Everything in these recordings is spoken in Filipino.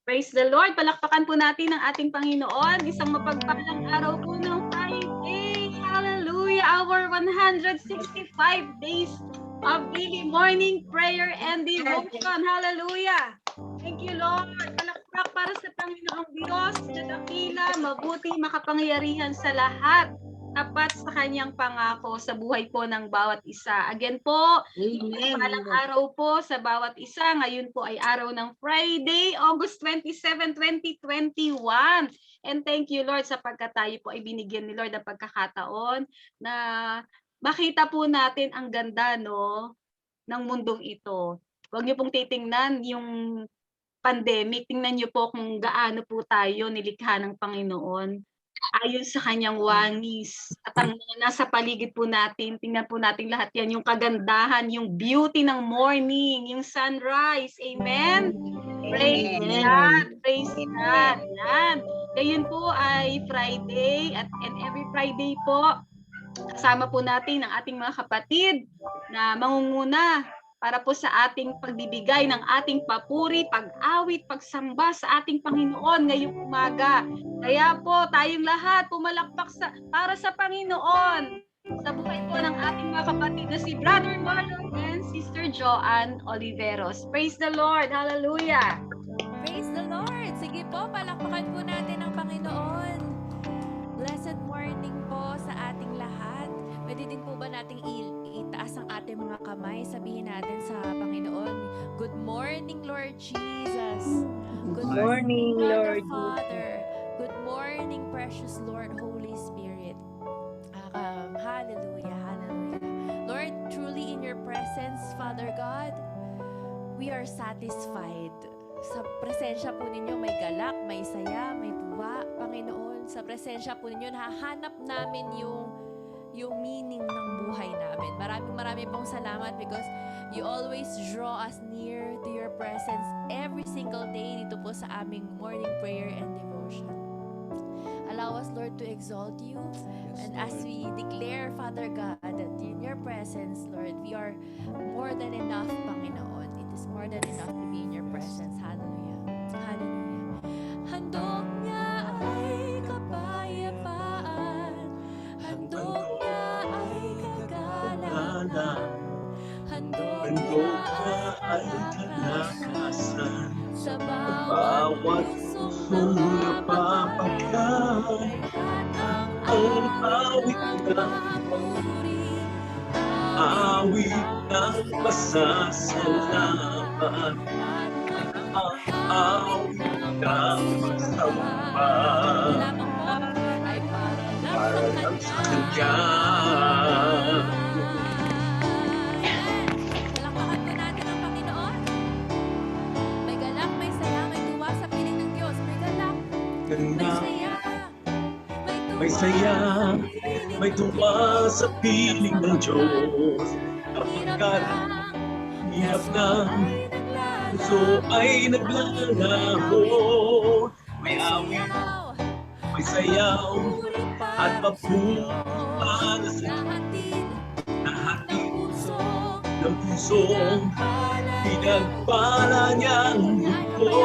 Praise the Lord. Palakpakan po natin ang ating Panginoon. Isang mapagpalang araw po ng Friday. Hallelujah. Our 165 days of daily morning prayer and devotion. Hallelujah. Thank you, Lord. Palakpak para sa Panginoong Diyos na dakila, mabuti, makapangyarihan sa lahat. Tapat sa kanyang pangako sa buhay po ng bawat isa. Again po, palang araw po sa bawat isa. Ngayon po ay araw ng Friday, August 27, 2021. And thank you, Lord, sapagkat tayo po ay binigyan ni Lord ng pagkakataon na makita po natin ang ganda, no, ng mundong ito. Huwag niyo pong titingnan yung pandemic. Tingnan niyo po kung gaano po tayo nilikha ng Panginoon ayon sa kanyang wangis. At ang nasa paligid po natin, tingnan po natin lahat yan, yung kagandahan, yung beauty ng morning, yung sunrise. Amen? Praise God! Praise God! Yan. Ngayon po ay Friday and every Friday po, kasama po natin ang ating mga kapatid na mangunguna para po sa ating pagbibigay ng ating papuri, pag-awit, pagsamba sa ating Panginoon ngayong umaga. Kaya po tayong lahat pumalakpak para sa Panginoon sa buhay po ng ating mga kapatid na si Brother Marlon and Sister Joanne Oliveros. Praise the Lord! Hallelujah! Praise the Lord! Sige po, palakpakan po natin ang Panginoon. Blessed morning po sa ating lahat. Pwede din po ba nating itaas ang ating mga kamay? Sabihin natin sa Panginoon, Good morning, Lord Jesus. Good morning, Lord Father. Good morning, precious Lord, Holy Spirit. Hallelujah, hallelujah. Lord, truly in your presence, Father God, we are satisfied. Sa presensya po ninyo may galak, may saya, may tuwa, Panginoon. Sa presensya po ninyo, nahahanap namin yung meaning ng buhay namin. Maraming pong salamat because you always draw us near to your presence every single day dito po sa aming morning prayer and devotion. Allow us, Lord, to exalt you. And as we declare, Father God, that in your presence, Lord, we are more than enough, Panginoon. It is more than enough to be in your presence. Hallelujah. Hallelujah. Handog niya ay kapayapaan. Handog niya ay kagalakan. Handog niya ay kalakasan. Sa bawat pusong napapagay, ang awit ng papuri, awit ng pasasalamat, ang awit ng pagsamba, ay para lang sa Kanya. Palakpakan po natin ang Panginoon. May galak, may saya, may tuwa sa piling ng Diyos. May galak, may saya, may saya, may tuwa sa piling ng Diyos. Kapagkat hirap ng puso ay naglalaho, may awit, may sayaw, at papuri para sa nahatid ng pusong pinagpala niyang mundo.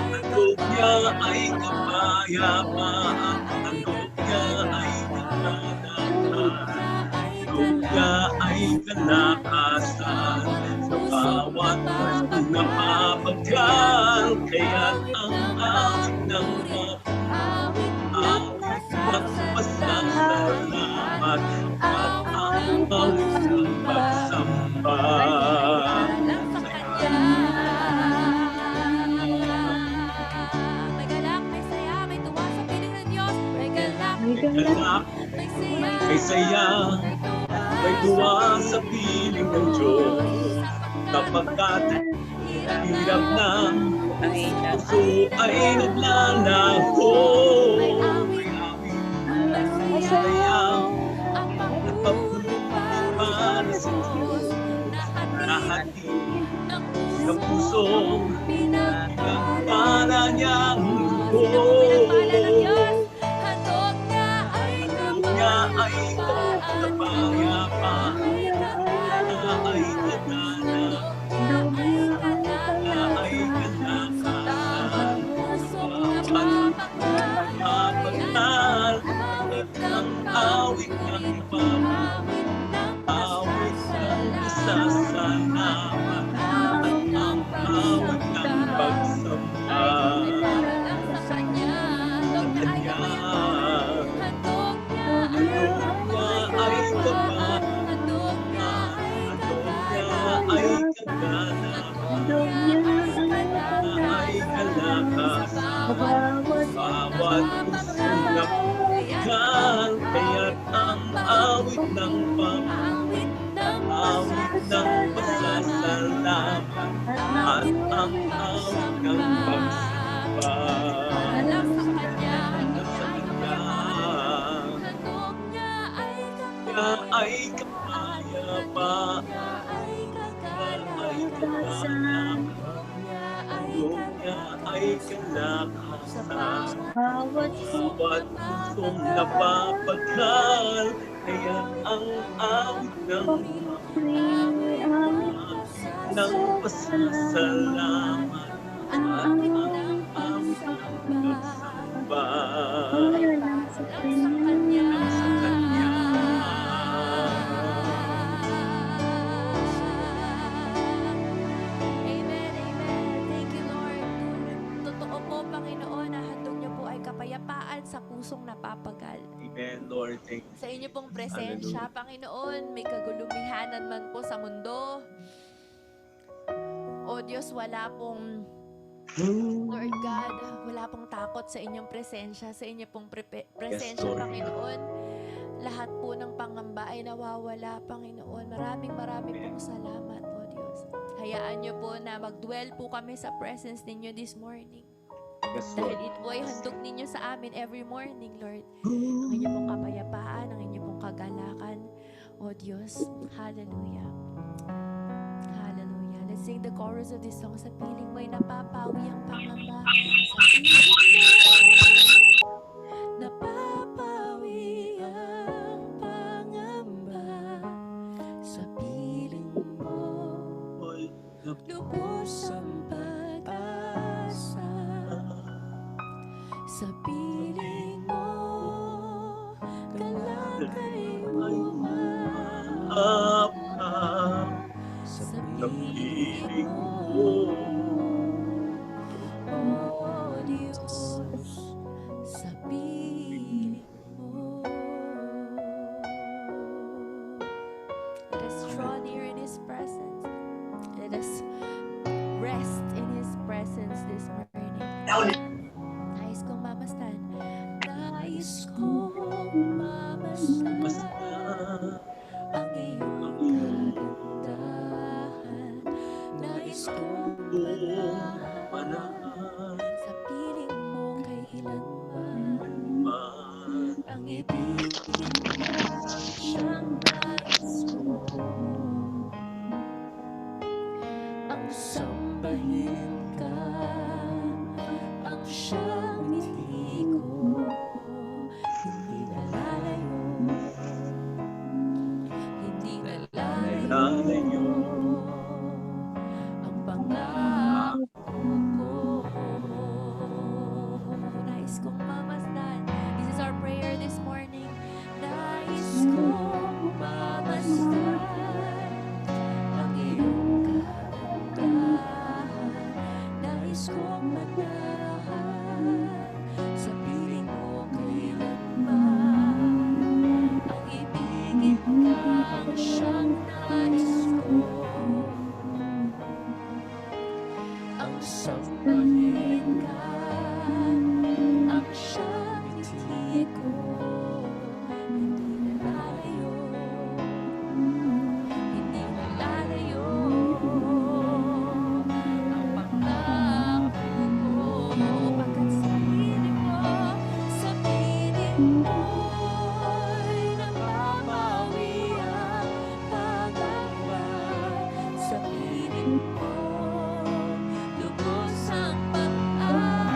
Handog niya ay kapayapaan, handog niya ay kagalakan, handog niya ay kalakasan, sa bawat pusong napapagyan. Kaya't ang awit ng awit at pasasalamat at ang awit ng pagsamba. May galak, may saya, may tuwa sa piling ng Diyos. May galak, may saya, may tuwa sa piling ng Diyos. Kapagkat hirap ng puso ay naglalaho, may sayaw at papuri para sa Diyos. Nahatid ng pusong pinagpala niyang mundo. Handog niya ay kapayapaan, ay kagalakan, ay ang agang pagsamba. Para lang sa Kanya, Sa Kanya handog niya ay ay kapayapaan, ay ay kalakasan, handog niya ay kalakasan. Bawat Bawat pusong napapagkal, kaya ang awit ng pasasalamat at ang awit ng pagsamba. sa Kanya. Sa Kanya. Amen, amen. Thank you, Lord. Totoo po, Panginoon, na handog niyo po ay kapayapaan sa pusong napapagal. Amen, Lord. Thank you. Sa inyo pong presensya, Panginoon, may kagulumihanan man po sa mundo. O Diyos, wala pong, Lord God, wala pong takot sa inyong presensya, sa inyo pong presensya, Lord. Panginoon. Lahat po ng pangamba ay nawawala, Panginoon. Maraming pong salamat po, Diyos. Hayaan niyo po na mag-dwell po kami sa presence ninyo this morning. Yes, Dahil Lord. ito ay handog ninyo sa amin every morning, Lord. Ang inyong pong kapayapaan, ang inyong pong kagalakan. O Diyos, hallelujah. Hallelujah. Let's sing the chorus of this song. Sa piling mo'y napapawi ang pangamba. Sa piling mo, napapawi ang pangamba. Sa piling mo, Oy, lubos ang pag-asa. Sa piling mo, kalakay up, sa sa piling piling mo, mo. O Diyos, sa piling mo. Let us draw near in His presence. Let us rest in His presence this morning. Nais kong mamasdan. Nais kong mamasdan Basta ang iyong kagandahan. Nais kong manahan sa piling mo kailanman. man. Ang ibigin mo siyang nais ko. Ang sambahin ka, ang siyang ngiti ko. Hindi nalalayo, hindi nalalayo. Ang pangako ko, nais kong mamasdan. This is our prayer this morning. Nais kong mamasdan ang iyong kagandahan. Nais kong manahan sa piling mo kailanman. Ang ibigin ka ang siyang nais ko. Ang sambahin ka, ang siyang ngiti ko. Hindi nalalayo, hindi nalalayo. Ang pangako ko, pagkat sa piling mo'y napapawi ang pangamba. Sa piling mo, lubos ang pag-asa.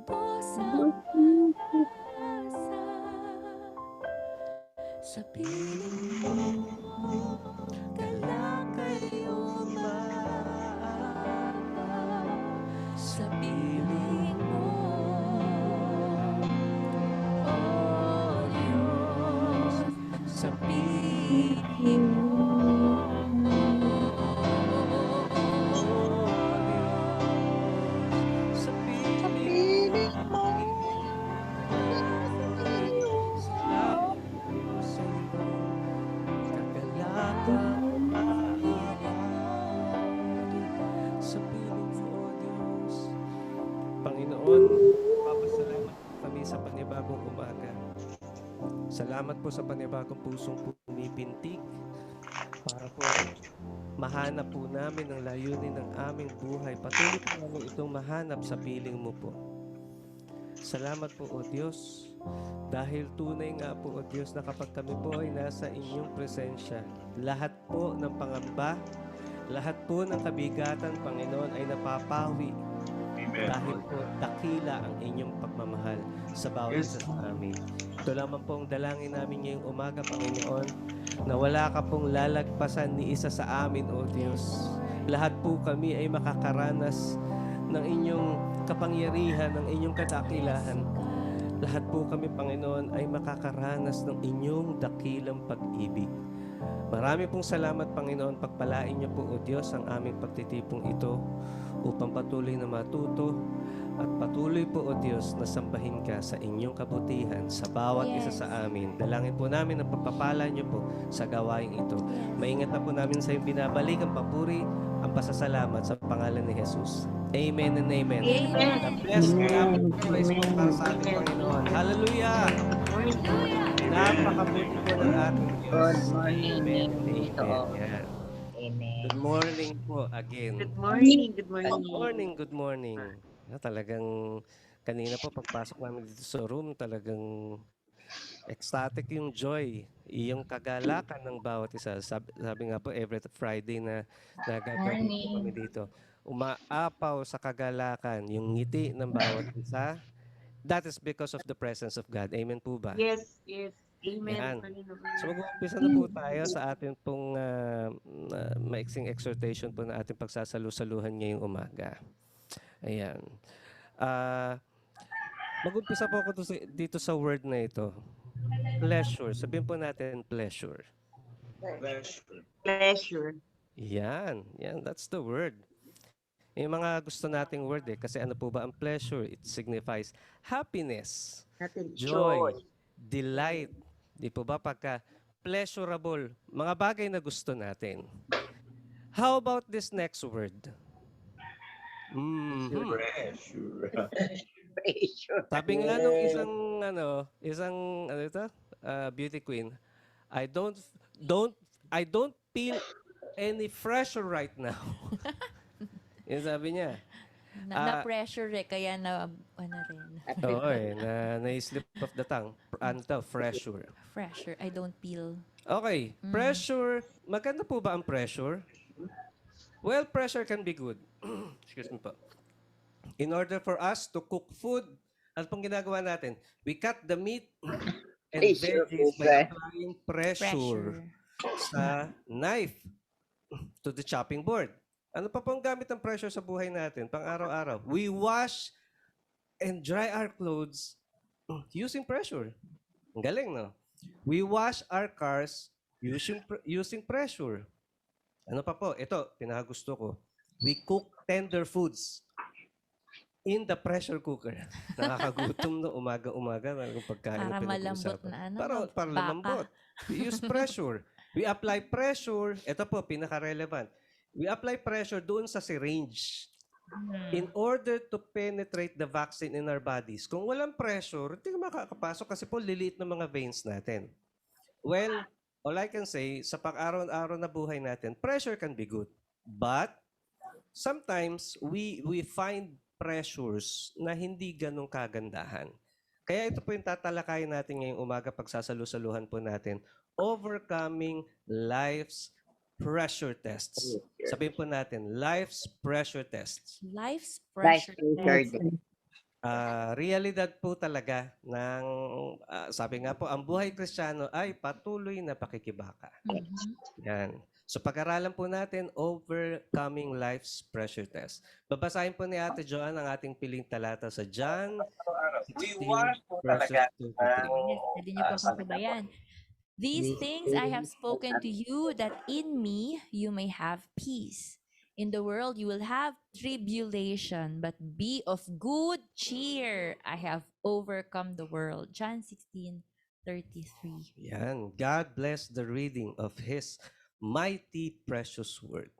po sa pag-asa. Sa piling mo, Kalakay umaabot. sa piling mo, O Diyos, sa piling mo. Sa piling mo, sa iyo, kakalakang umaabot. Sa piling mo, O Diyos. Panginoon, papasalamat kami sa panibagong umaga. Salamat po sa panibagong pusong pumipintig para po mahanap po namin ang layunin ng aming buhay. Patuloy po namin itong mahanap sa piling mo po. Salamat po, O Diyos, dahil tunay nga po, O Diyos, na kapag kami po ay nasa inyong presensya, lahat po ng pangamba, lahat po ng kabigatan, Panginoon, ay napapawi. Dahil po dakila ang inyong pagmamahal sa bawat isa sa amin. Ito lamang po ang dalangin namin ngayong umaga, Panginoon, na wala ka pong lalagpasan ni isa sa amin, O Diyos. Lahat po kami ay makakaranas ng inyong kapangyarihan, ng inyong kadakilahan. Lahat po kami, Panginoon, ay makakaranas ng inyong dakilang pag-ibig. Marami pong salamat, Panginoon. Pagpalain niyo po, O Diyos, ang aming pagtitipong ito upang patuloy na matuto at patuloy po, O Diyos, na sambahin ka sa inyong kabutihan sa bawat isa sa amin. Dalangin po namin ang pagpapala niyo po sa gawain ito. Maingat na po namin sa iyong binabalik ang papuri, ang pasasalamat sa pangalan ni Jesus. Amen and amen. Amen. God bless. God bless po para sa ating Panginoon. Hallelujah! Napakabuti po ng ating Diyos. Amen and amen. Yan. Good morning po again. Good morning. Good Good morning. morning, good morning. Talagang kanina po pagpasok namin dito sa room, talagang ecstatic yung joy, yung kagalakan ng bawat isa. Sabi nga po, every Friday na nagagawin po kami dito. Umaapaw sa kagalakan yung ngiti ng bawat isa. That is because of the presence of God. Amen po ba? Yes, yes. Amen. Yan. Panginoon. So mag-uumpisa na po tayo sa ating pong maiksing exhortation po na ating pagsasalu-saluhan ngayong umaga. Ayan. Mag-umpisa po ako dito sa word na ito. Pleasure. Sabihin po natin pleasure. Pleasure. Yan. Yan. That's the word. Yung mga gusto nating word kasi ano po ba ang pleasure? It signifies happiness, joy, delight. Di po ba pagka pleasurable, mga bagay na gusto natin. How about this next word? Sabi nga nung isang beauty queen, I don't feel any pressure right now. Yung sabi niya. Na-pressure kaya na, rin. Oo na-slip of the tongue. Ano to? Pressure. Pressure, I don't feel. Okay, pressure. Maganda po ba ang pressure? Well, pressure can be good. Excuse me po. In order for us to cook food, ano pong ginagawa natin? We cut the meat and veggies by applying pressure sa knife to the chopping board. Ano pa pong gamit ng pressure sa buhay natin pang araw-araw? We wash and dry our clothes using pressure. Ang galing, no? We wash our cars using pressure. Ano pa po? Ito, pinakagusto ko. We cook tender foods in the pressure cooker. Nakakagutom no, umaga-umaga. Talagang pagkain Para na malambot pinag-uusapan. na ano, Para baka. lumambot. We use pressure. We apply pressure. Ito po, pinaka-relevant. We apply pressure doon sa syringe in order to penetrate the vaccine in our bodies. Kung walang pressure, hindi ka makakapasok kasi po liliit ng mga veins natin. Well, all I can say, sa pang-araw-araw na buhay natin, pressure can be good. But sometimes we find pressures na hindi ganun kagandahan. Kaya ito po yung tatalakayin natin ngayong umaga pagsasalu-saluhan po natin. Overcoming life's pressure tests. Sabihin po natin, life's pressure tests. Life's pressure test. Realidad po talaga ng, sabi nga po, ang buhay Kristiyano ay patuloy na pakikibaka. Mhm. Yan. So pag-aralan po natin, overcoming life's pressure test. Babasahin po ni Ate Joanne ang ating piling talata sa John 16 verses 23. Yes, pwede niyo po akong sabayan. These things I have spoken to you, that in me you may have peace. In the world you will have tribulation, but be of good cheer. I have overcome the world. John 16:33. Yan. God bless the reading of His mighty precious word.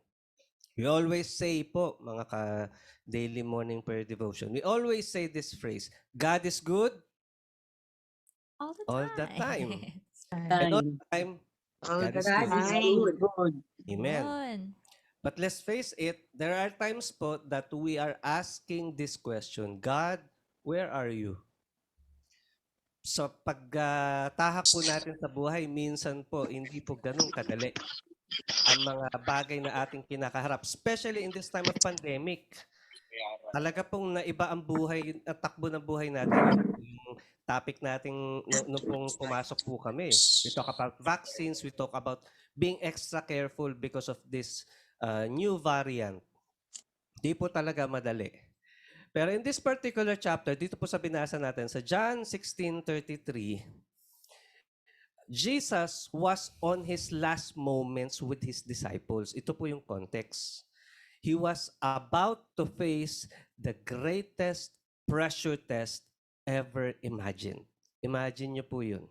We always say po, mga ka-daily morning prayer devotion, we always say this phrase, God is good All the all the time. time. And all the time, God is good. Amen. Yun. But let's face it, there are times po that we are asking this question, God, where are you? So pagtahak po natin sa buhay, minsan po hindi po ganun kadali ang mga bagay na ating kinakaharap, especially in this time of pandemic. Talaga pong naiba ang buhay, at takbo ng buhay natin. Yung topic natin nung pong pumasok po kami. We talk about vaccines, we talk about being extra careful because of this new variant. Di po talaga madali. Pero in this particular chapter, dito po sa binasa natin, sa John 16:33, Jesus was on his last moments with his disciples. Ito po yung context. He was about to face the greatest pressure test ever imagined. Imagine niyo po yun.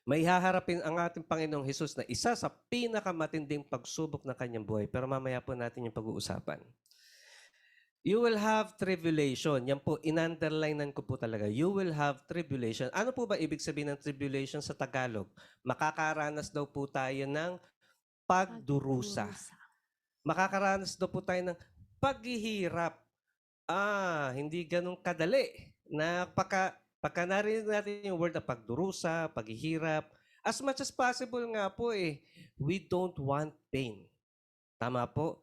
May haharapin ang ating Panginoong Hesus na isa sa pinakamatinding pagsubok ng kanyang buhay. Pero mamaya po natin yung pag-uusapan. You will have tribulation. Yan po, in-underlinean ko po talaga. You will have tribulation. Ano po ba ibig sabihin ng tribulation sa Tagalog? Makakaranas daw po tayo ng pagdurusa. Makakaranas daw po tayo ng paghihirap. Hindi ganun kadali. Na pagka narinig natin yung word na pagdurusa, paghihirap, as much as possible nga po we don't want pain. Tama po?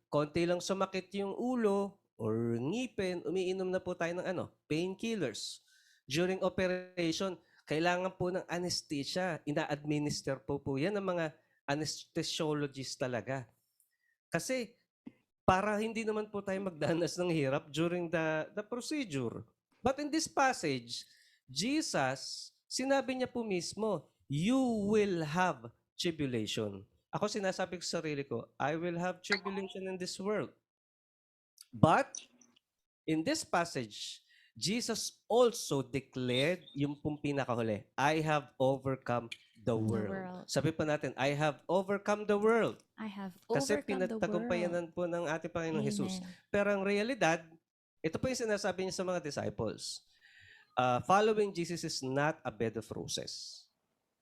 Konti lang sumakit yung ulo or ngipin, umiinom na po tayo ng painkillers. During operation, kailangan po ng anesthesia. Ina-administer po yan ng mga anesthesiologists talaga. Kasi para hindi naman po tayo magdanas ng hirap during the procedure. But in this passage, Jesus, sinabi niya po mismo, you will have tribulation. Ako sinasabi ko sa sarili ko, I will have tribulation in this world. But, in this passage, Jesus also declared yung pong pinakahuli, I have overcome the world. Sabi po natin, I have overcome the world. I have Kasi overcome the world. pinagtagumpayanan po ng ating Panginoong Hesus. Pero ang realidad, ito po yung sinasabi niya sa mga disciples. Following Jesus is not a bed of roses.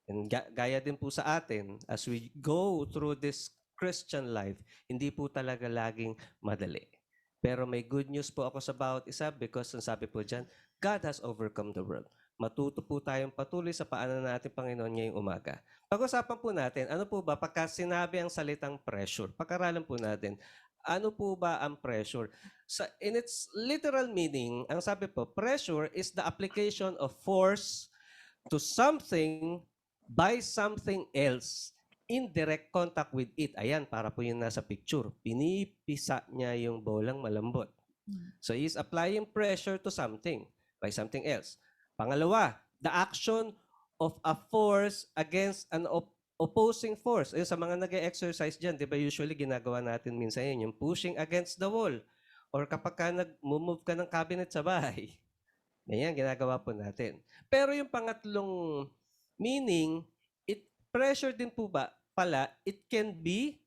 And gaya din po sa atin, as we go through this Christian life, hindi po talaga laging madali. Pero may good news po ako sa bawat isa because ang sabi po dyan, God has overcome the world. Matuto po tayong patuloy sa paanan natin Panginoon ngayong umaga. Pag-usapan po natin, ano po ba, pagka sinabi ang salitang pressure, pag-aralan po natin, ano po ba ang pressure? In its literal meaning, ang sabi po, pressure is the application of force to something by something else in direct contact with it. Ayan, para po yun nasa picture. Pinipisa niya yung bolang malambot. So he's applying pressure to something by something else. Pangalawa, the action of a force against an opposing force. Ayun, sa mga nag-exercise dyan, di ba usually ginagawa natin minsan yun, yung pushing against the wall. Or kapag ka nag-move ka ng cabinet sa bahay. Ganyan, ginagawa po natin. Pero yung pangatlong meaning, pressure din po ba pala, it can be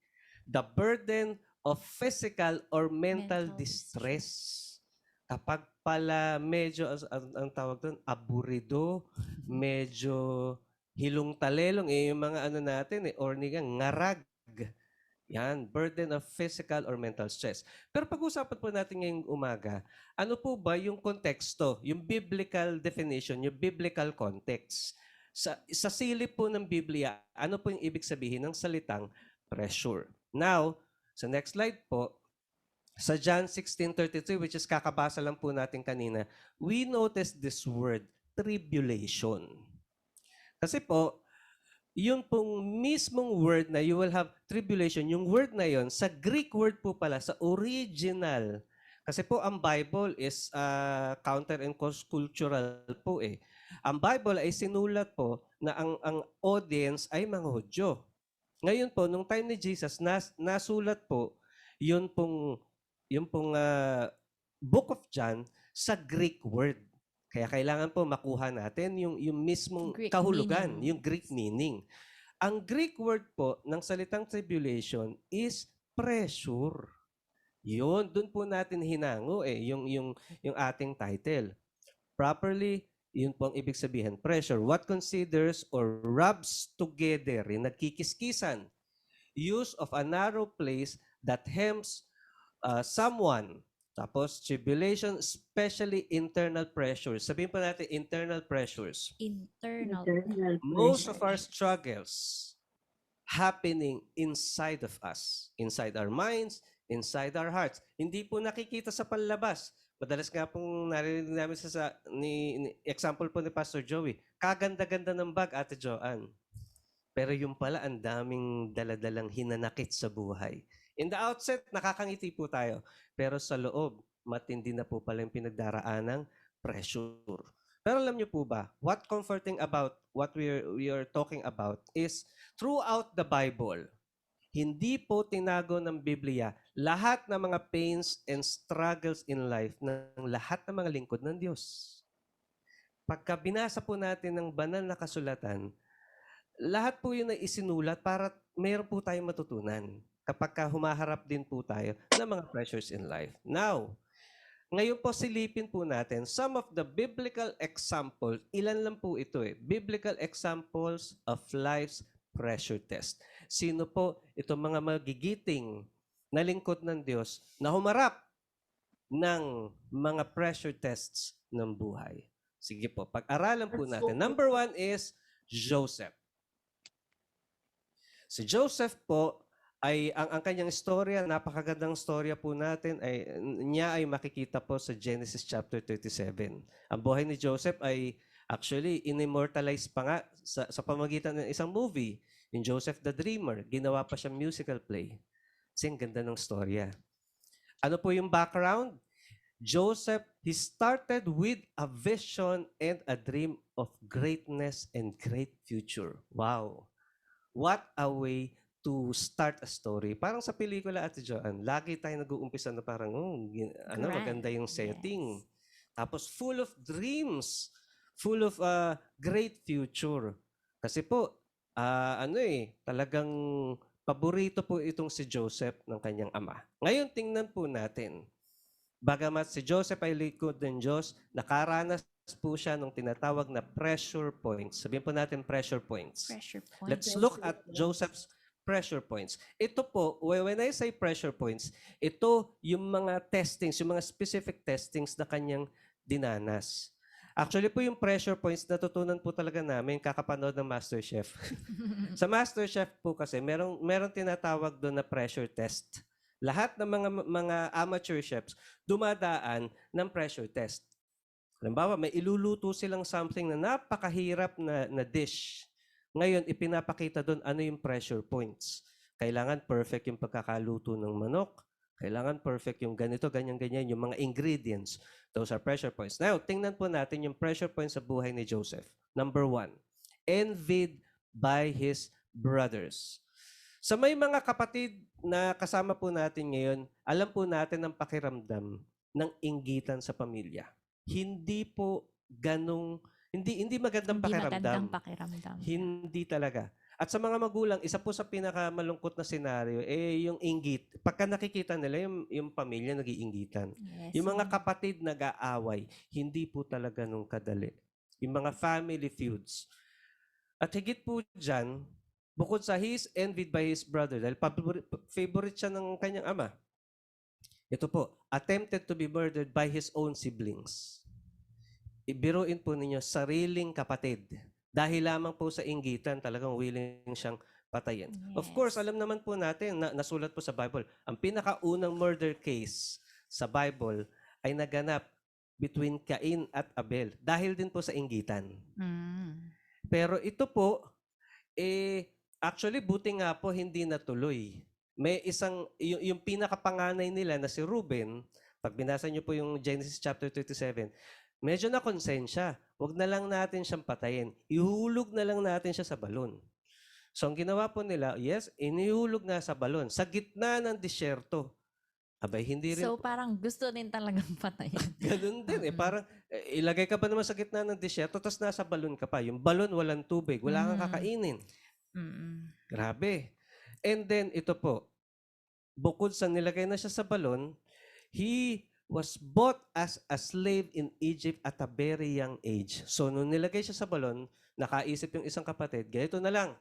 the burden of physical or mental distress. Kapag pala medyo, ang tawag doon, aburido, medyo hilong-talelong, yung mga natin, ornigang, ngarag. Yan, burden of physical or mental stress. Pero pag-usapan po natin ngayong umaga, ano po ba yung konteksto, yung biblical definition, yung biblical context? Sa silip po ng Biblia, ano po yung ibig sabihin ng salitang pressure? Now, sa next slide po, Sa John 16:33, which is kakabasa lang po natin kanina, we notice this word, tribulation. Kasi po, yun pong mismong word na you will have tribulation, yung word na yon sa Greek word po pala, sa original. Kasi po ang Bible is counter and cultural po eh. Ang Bible ay sinulat po na ang audience ay mga Hudyo. Ngayon po, nung time ni Jesus, nasulat po yung pong Book of John sa Greek word. Kaya kailangan po makuha natin yung mismong Greek kahulugan, meaning. yung Greek meaning. Ang Greek word po ng salitang tribulation is pressure. Yun, dun po natin hinango yung ating title. Properly, yun po ang ibig sabihin, pressure. What considers or rubs together, yung nagkikiskisan. Use of a narrow place that hems someone. Tapos, tribulation, especially internal pressures. Sabihin pa natin, internal pressures. Internal. Most of our struggles happening inside of us. Inside our minds, inside our hearts. Hindi po nakikita sa panlabas. Madalas nga pong narinig namin example po ni Pastor Joey, kaganda-ganda ng bag, Ate Joanne. Pero yung pala, ang daming daladalang hinanakit sa buhay. In the outset, nakakangiti po tayo. Pero sa loob, matindi na po pala yung pinagdaraan ng pressure. Pero alam niyo po ba, what comforting about what we are talking about is throughout the Bible, hindi po tinago ng Biblia lahat ng mga pains and struggles in life ng lahat ng mga lingkod ng Diyos. Pagka binasa po natin ng banal na kasulatan, lahat po yun ay isinulat para mayroon po tayong matutunan kapag humaharap din po tayo ng mga pressures in life. Now, ngayon po silipin po natin some of the biblical examples. Ilan lang po ito eh. Biblical examples of life's pressure test. Sino po itong mga magigiting na lingkod ng Diyos na humarap ng mga pressure tests ng buhay? Sige po, pag-aralan po natin. Number 1 is Joseph. Si Joseph po ay ang kanyang istorya, napakagandang istorya po natin, niya ay makikita po sa Genesis chapter 37. Ang buhay ni Joseph ay actually inimmortalize pa nga sa pamagitan ng isang movie, yung Joseph the Dreamer. Ginawa pa siyang musical play. Kasi ang ganda ng istorya. Ano po yung background? Joseph, he started with a vision and a dream of greatness and great future. Wow! What a way to start a story. Parang sa pelikula, Ate Joanne, lagi tayo nag-uumpisa na parang, maganda yung setting. Yes. Tapos full of dreams, full of great future. Kasi po, talagang paborito po itong si Joseph ng kanyang ama. Ngayon, tingnan po natin. Bagamat si Joseph ay likod ng Diyos, nakaranas po siya ng tinatawag na pressure points. Sabihin po natin pressure points. Pressure point. Let's look at Joseph's pressure points. Ito po, when I say pressure points, ito yung mga testings, yung mga specific testings na kanyang dinanas. Actually po yung pressure points, natutunan po talaga namin kakapanood ng MasterChef. Sa MasterChef po kasi, merong tinatawag doon na pressure test. Lahat ng mga amateur chefs dumadaan ng pressure test. Halimbawa, may iluluto silang something na napakahirap na dish. Ngayon, ipinapakita doon ano yung pressure points. Kailangan perfect yung pagkakaluto ng manok. Kailangan perfect yung ganito, ganyan, yung mga ingredients. Those are pressure points. Now, tingnan po natin yung pressure points sa buhay ni Joseph. Number 1, envied by his brothers. Sa may mga kapatid na kasama po natin ngayon, alam po natin ang pakiramdam ng inggitan sa pamilya. Hindi po hindi magandang pakiramdam. pakiramdam. Hindi talaga. At sa mga magulang, isa po sa pinakamalungkot na senaryo, yung inggit. Pagka nakikita nila, yung pamilya nag-iinggitan. Yes. Yung mga kapatid nag-aaway, hindi po talaga nung kadali. Yung mga family feuds. At higit po dyan, bukod sa he is envied by his brother, dahil favorite siya ng kanyang ama. Ito po, attempted to be murdered by his own siblings. Ibiruin po ninyo, sariling kapatid. Dahil lamang po sa inggitan, talagang willing siyang patayin. Of course, Yes. alam naman po natin, nasulat po sa Bible, ang pinakaunang murder case sa Bible ay naganap between Cain at Abel dahil din po sa inggitan. Mm. Pero ito po, actually, buti nga po hindi natuloy. May yung pinakapanganay nila na si Reuben, pag binasa niyo po yung Genesis chapter 37, medyo na konsensya. Huwag na lang natin siyang patayin. Ihulog na lang natin siya sa balon. So, ang ginawa po nila, yes, inihulog nga sa balon, sa gitna ng disyerto. Abay, hindi rin. So parang gusto din talagang patayin. Ganun din eh. Parang ilagay ka pa naman sa gitna ng disyerto, tapos nasa balon ka pa. Yung balon, walang tubig. Wala kang kakainin. Mm. Grabe. And then, ito po, bukod sa nilagay na siya sa balon, he was bought as a slave in Egypt at a very young age. So, nung nilagay siya sa balon, nakaisip yung isang kapatid, ganito na lang,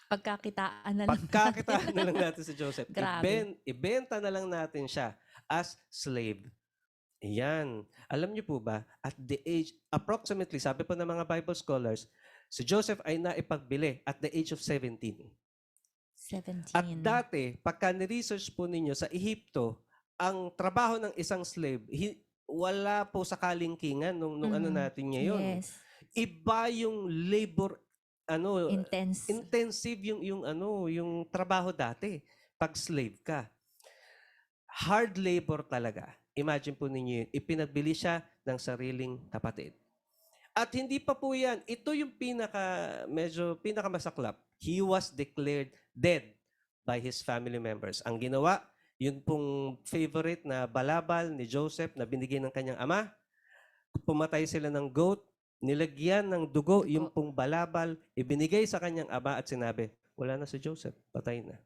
Pagkakitaan na lang. pagkakitaan na lang natin si Joseph. Grabe. Ibenta na lang natin siya as slave. Yan. Alam niyo po ba, at the age, approximately, sabi po ng mga Bible scholars, si Joseph ay naipagbili at the age of 17. 17. At dati, pagka ni-research po ninyo sa Ehipto, ang trabaho ng isang slave, wala po sa kalingkingan nung ano natin ngayon. Yes. Iba yung labor, Intense. intensive yung trabaho dati pag slave ka. Hard labor talaga. Imagine po ninyo yun. Ipinagbili siya ng sariling kapatid. At hindi pa po yan. Ito yung medyo pinakamasaklap. He was declared dead by his family members. Ang ginawa, yun pong favorite na balabal ni Joseph na binigay ng kanyang ama, pumatay sila ng goat, nilagyan ng dugo yung pong balabal, ibinigay sa kanyang ama at sinabi, wala na si Joseph, patay na.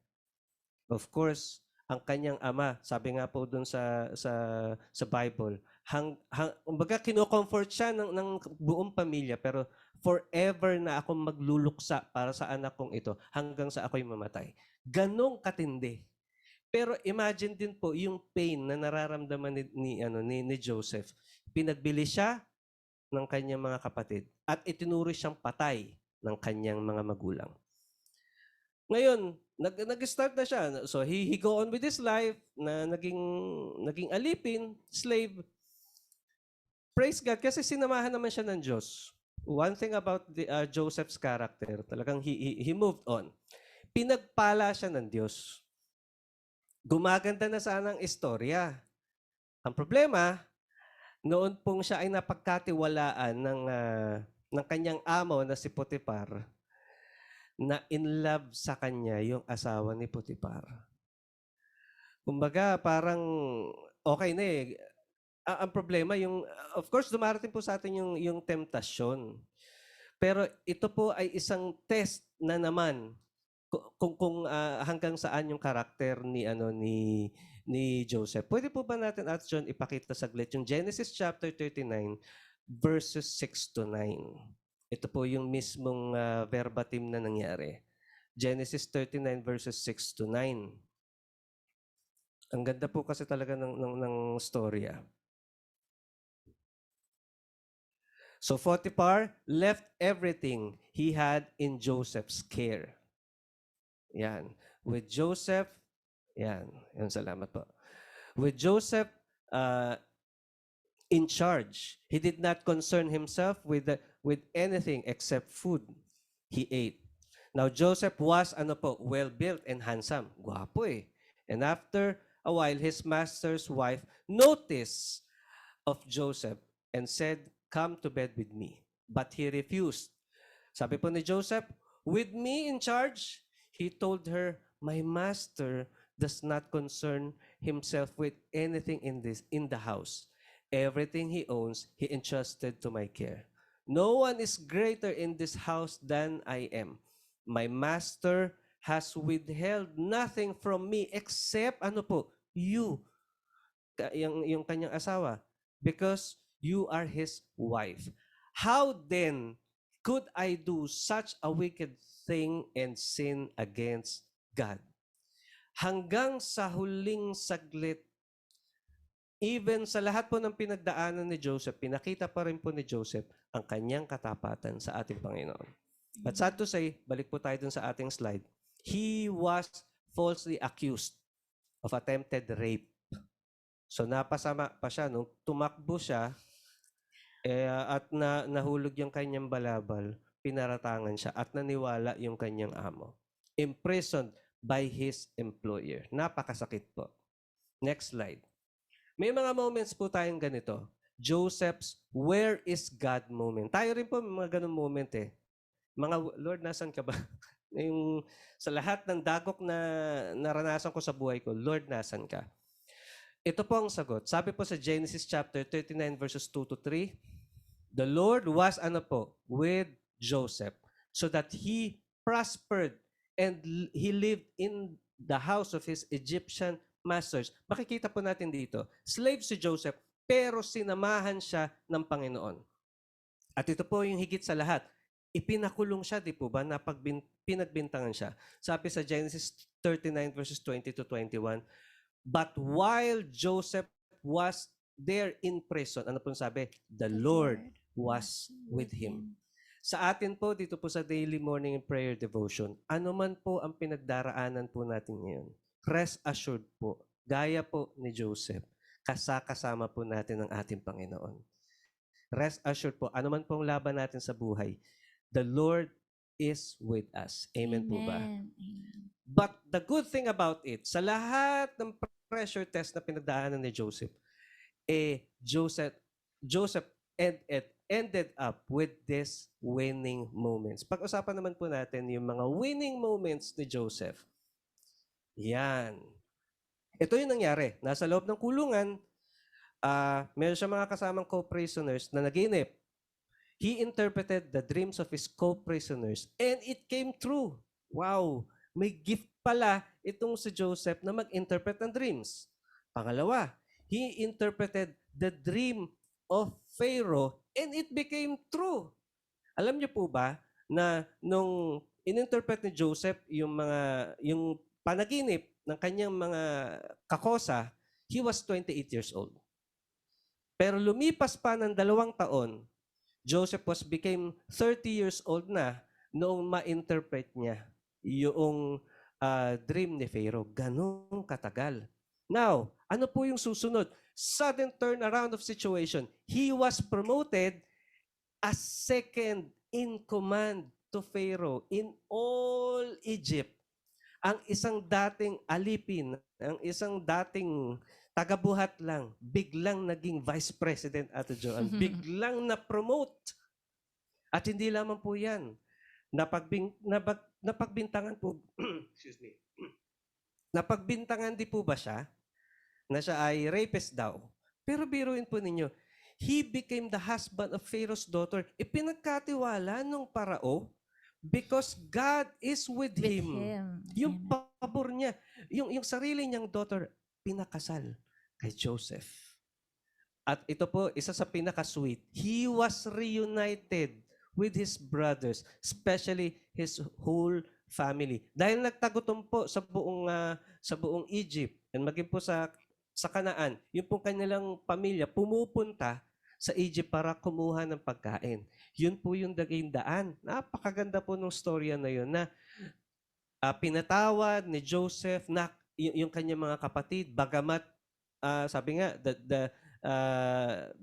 Of course, ang kanyang ama, sabi nga po dun sa Bible, kumbaga kino-comfort siya ng buong pamilya, pero forever na akong magluluksa para sa anak kong ito hanggang sa ako'y mamatay. Ganong katindi. Pero imagine din po yung pain na nararamdaman ni Joseph. Pinagbili siya ng kanyang mga kapatid at itinuri siyang patay ng kanyang mga magulang. Ngayon, nag-start na siya. So he go on with his life na naging alipin, slave. Praise God kasi sinamahan naman siya ng Diyos. One thing about Joseph's character, talagang he moved on. Pinagpala siya ng Diyos. Gumaganda na sana ang istorya. Ang problema, noon pong siya ay napagkatiwalaan ng kanyang amo na si Potiphar, na in love sa kanya yung asawa ni Potiphar. Kumbaga, parang okay na eh. Ang problema, of course, dumarating po sa atin yung temptasyon. Pero ito po ay isang test na naman kung hanggang saan yung karakter ni Joseph. Pwede po ba natin, At John, ipakita saglit yung Genesis chapter 39, verses 6 to 9. Ito po yung mismong verbatim na nangyari. Genesis 39 verses 6 to 9. Ang ganda po kasi talaga ng storya. So Potiphar left everything he had in Joseph's care. Yan. With Joseph, yan. Salamat po. With Joseph in charge, he did not concern himself with anything except food he ate. Now, Joseph was, well-built and handsome. Guwapo eh. And after a while, his master's wife noticed of Joseph and said, come to bed with me. But he refused. Sabi po ni Joseph, with me in charge, he told her, my master does not concern himself with anything in the house. Everything he owns, he entrusted to my care. No one is greater in this house than I am. My master has withheld nothing from me except, you, yung kanyang asawa, because you are his wife. How then could I do such a wicked thing and sin against God? Hanggang sa huling saglit, even sa lahat po ng pinagdaanan ni Joseph, pinakita pa rin po ni Joseph ang kanyang katapatan sa ating Panginoon. But sad to say, balik po tayo dun sa ating slide, he was falsely accused of attempted rape. So napasama pa siya nung tumakbo siya at nahulog yung kanyang balabal, pinaratangan siya at naniwala yung kanyang amo. Imprisoned by his employer. Napakasakit po. Next slide. May mga moments po tayong ganito. Joseph's where is God moment. Tayo rin po may mga ganun moment eh. Mga, Lord, nasan ka ba? Yung, sa lahat ng dagok na naranasan ko sa buhay ko, Lord, nasan ka? Ito po ang sagot. Sabi po sa Genesis chapter 39 verses 2 to 3, the Lord was with Joseph so that he prospered and he lived in the house of his Egyptian masters. Makikita po natin dito, slave si Joseph, pero sinamahan siya ng Panginoon. At ito po yung higit sa lahat. Ipinakulong siya, di po ba, na pinagbintangan siya. Sabi sa Genesis 39 verses 20 to 21, but while Joseph was there in prison, ano po sabi? The Lord was with him. Sa atin po, dito po sa Daily Morning and Prayer Devotion, ano man po ang pinagdaraanan po natin ngayon, rest assured po, gaya po ni Joseph, kasama po natin ang ating Panginoon. Rest assured po, ano man pong laban natin sa buhay, the Lord is with us. Amen po ba? But the good thing about it, sa lahat ng pressure test na pinagdaanan ni Joseph, Joseph ended up with this winning moments. Pag-usapan naman po natin yung mga winning moments ni Joseph. Yan. Ito yung nangyari. Nasa loob ng kulungan, meron siya mga kasamang co-prisoners na naginip. He interpreted the dreams of his co-prisoners and it came true. Wow! May gift pala itong si Joseph na mag-interpret ng dreams. Pangalawa, he interpreted the dream of Pharaoh and it became true. Alam niyo po ba na nung in-interpret ni Joseph yung panaginip ng kanyang mga kakosa, he was 28 years old. Pero lumipas pa ng 2 taon, Joseph became 30 years old na noong ma-interpret niya yung dream ni Pharaoh. Ganong katagal. Now, ano po yung susunod? Sudden turnaround of situation. He was promoted as second in command to Pharaoh in all Egypt. Ang isang dating alipin, ang isang dating tagabuhat lang, biglang naging vice president Ate Joan. Biglang na-promote. At hindi lamang po yan. Napagbintangan po, excuse me, napagbintangan di po ba siya na siya ay rapist daw? Pero biruin po ninyo, he became the husband of Pharaoh's daughter. Ipinagkatiwala nung parao because God is with him. Yung pabor niya, yung sarili niyang daughter, pinakasal kay Joseph. At ito po, isa sa pinaka-sweet, he was reunited with his brothers, especially his whole family. Dahil nagtagutom po sa buong Egypt, and maging po sa Kanaan, yung pong kanilang pamilya pumupunta sa Egypt para kumuha ng pagkain. Yun po yung naging daan. Napakaganda po ng storya na yun na pinatawad ni Joseph na yung kanyang mga kapatid, bagamat sabi nga, the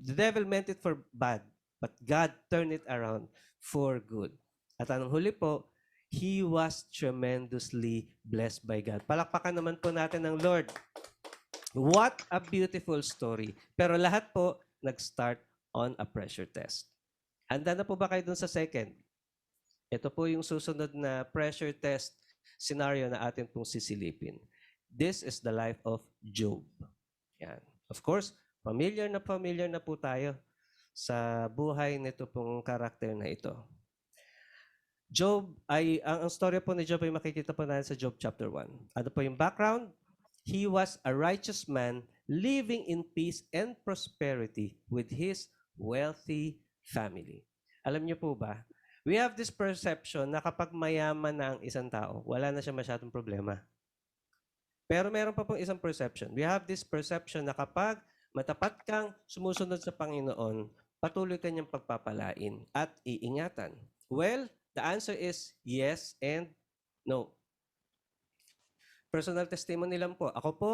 devil meant it for bad, but God turned it around for good. At anong huli po, he was tremendously blessed by God. Palakpakan naman po natin ng Lord. What a beautiful story. Pero lahat po, nag-start on a pressure test. Handa na po ba kayo dun sa second? Ito po yung susunod na pressure test scenario na atin pong sisilipin. This is the life of Job. Yan. Of course, familiar na po tayo sa buhay nito pong karakter na ito. Job ang story po ni Job ay makikita po natin sa Job chapter 1. Ano po yung background? He was a righteous man living in peace and prosperity with his wealthy family. Alam niyo po ba, we have this perception na kapag mayaman na ang isang tao, wala na siya masyadong problema. Pero meron pa pong isang perception. We have this perception na kapag matapat kang sumusunod sa Panginoon, patuloy kanyang pagpapalain at iingatan. Well, the answer is yes and no. Personal testimony lang po. Ako po,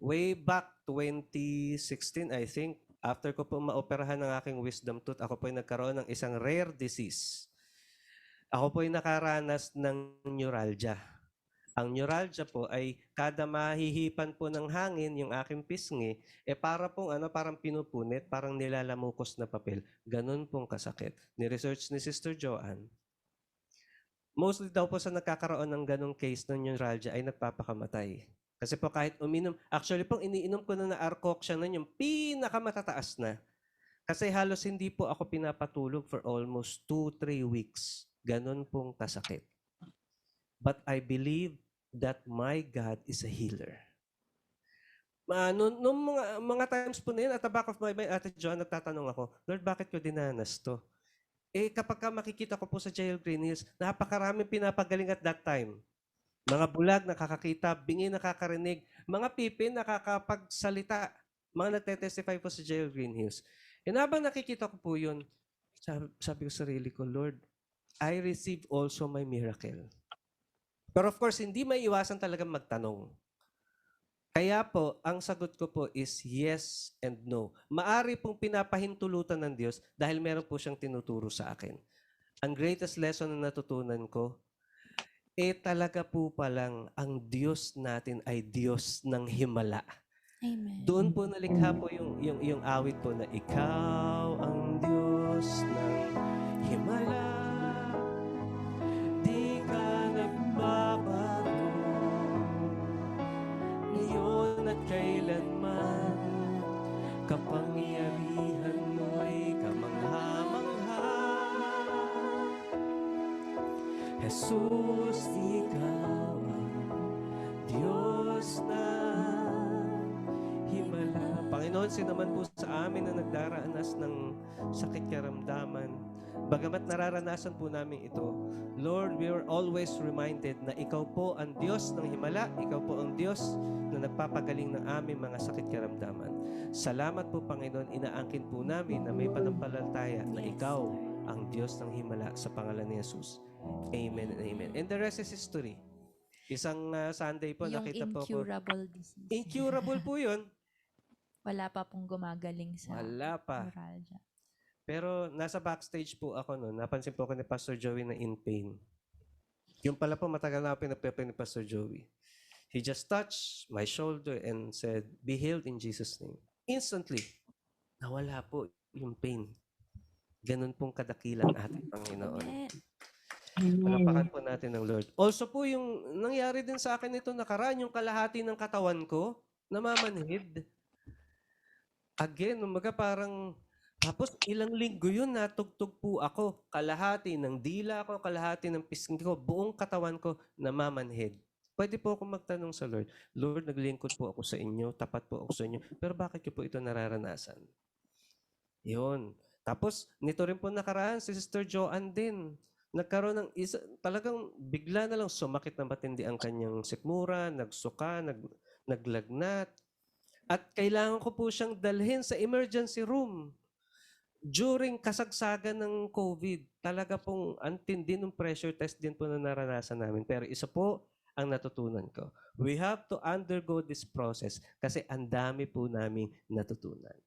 way back 2016, I think, after ko po maoperahan ng aking wisdom tooth, ako po ay nagkaroon ng isang rare disease. Ako po ay nakaranas ng neuralgia. Ang neuralgia po ay kada mahihipan po ng hangin yung aking pisngi, para pong parang pinupunit, parang nilalamukos na papel. Ganun pong kasakit. Ni-research ni Sister Joanne. Mostly daw po sa nagkakaroon ng ganong case ng neuralgia ay nagpapakamatay. Kasi po kahit uminom, actually pong iniinom ko na Arcoxia nun yung pinakamatataas na. Kasi halos hindi po ako pinapatulog for almost 2-3 weeks. Ganon pong kasakit. But I believe that my God is a healer. Nung mga times po na yun, at the back of my mind, Ate Joan, nagtatanong ako, Lord, bakit ko dinanas to? Kapag makikita ko po sa Jail Green Hills, napakaraming pinapagaling at that time. Mga bulag nakakakita, bingi nakakarinig, mga pipin nakakapagsalita, mga nagtetestify po sa Jail Green Hills. Habang nakikita ko po yun, sabi ko sa sarili ko, Lord, I receive also my miracle. Pero of course, hindi may iwasan talagang magtanong. Kaya po, ang sagot ko po is yes and no. Maari pong pinapahintulutan ng Diyos dahil meron po siyang tinuturo sa akin. Ang greatest lesson na natutunan ko, talaga po palang ang Diyos natin ay Diyos ng himala. Amen. Doon po nalikha po yung awit po na ikaw ang Diyos ng himala, di ka nagbabago, ngayon at kailanman, kapangyarihan mo'y kamangha-mangha. Jesus, ikaw ang Diyos na himala. Panginoon, sino man po sa amin na nagdaraanas ng sakit karamdaman, bagamat nararanasan po namin ito, Lord, we are always reminded na Ikaw po ang Diyos ng himala, Ikaw po ang Diyos na nagpapagaling ng aming mga sakit karamdaman. Salamat po, Panginoon, inaangkin po namin na may panampalataya na Ikaw ang Diyos ng himala sa pangalan ni Jesus. Amen and amen. And the rest is history. Isang Sunday po, Yung nakita po ko. incurable disease. Incurable po yun. Wala pa pong gumagaling sa Wala pa. neuralgia. Pero nasa backstage po ako noon. Napansin po ako ni Pastor Joey na in pain. Yung pala po, matagal na ako pinagpepe ni Pastor Joey. He just touched my shoulder and said, "Be healed in Jesus' name." Instantly, nawala po yung pain. Ganun pong kadakilang ating Panginoon. Palapakan po natin ng Lord. Also po, yung nangyari din sa akin ito nakaraan, yung kalahati ng katawan ko, namamanhid. Again, umaga parang, tapos ilang linggo yun, natugtog po ako. Kalahati ng dila ko, kalahati ng pisngi ko, buong katawan ko namamanhid. Pwede po ako magtanong sa Lord, Lord, naglingkod po ako sa inyo, tapat po ako sa inyo, pero bakit ko po ito nararanasan? Yun. Tapos, nito rin po nakaraan, si Sister Joanne din. Nagkaroon ng talagang bigla na lang sumakit na matindi ang kanyang sikmura, nagsuka, naglagnat. At kailangan ko po siyang dalhin sa emergency room. During kasagsagan ng COVID, talaga pong antindi ng pressure test din po na naranasan namin. Pero isa po ang natutunan ko. We have to undergo this process kasi ang dami po naming natutunan.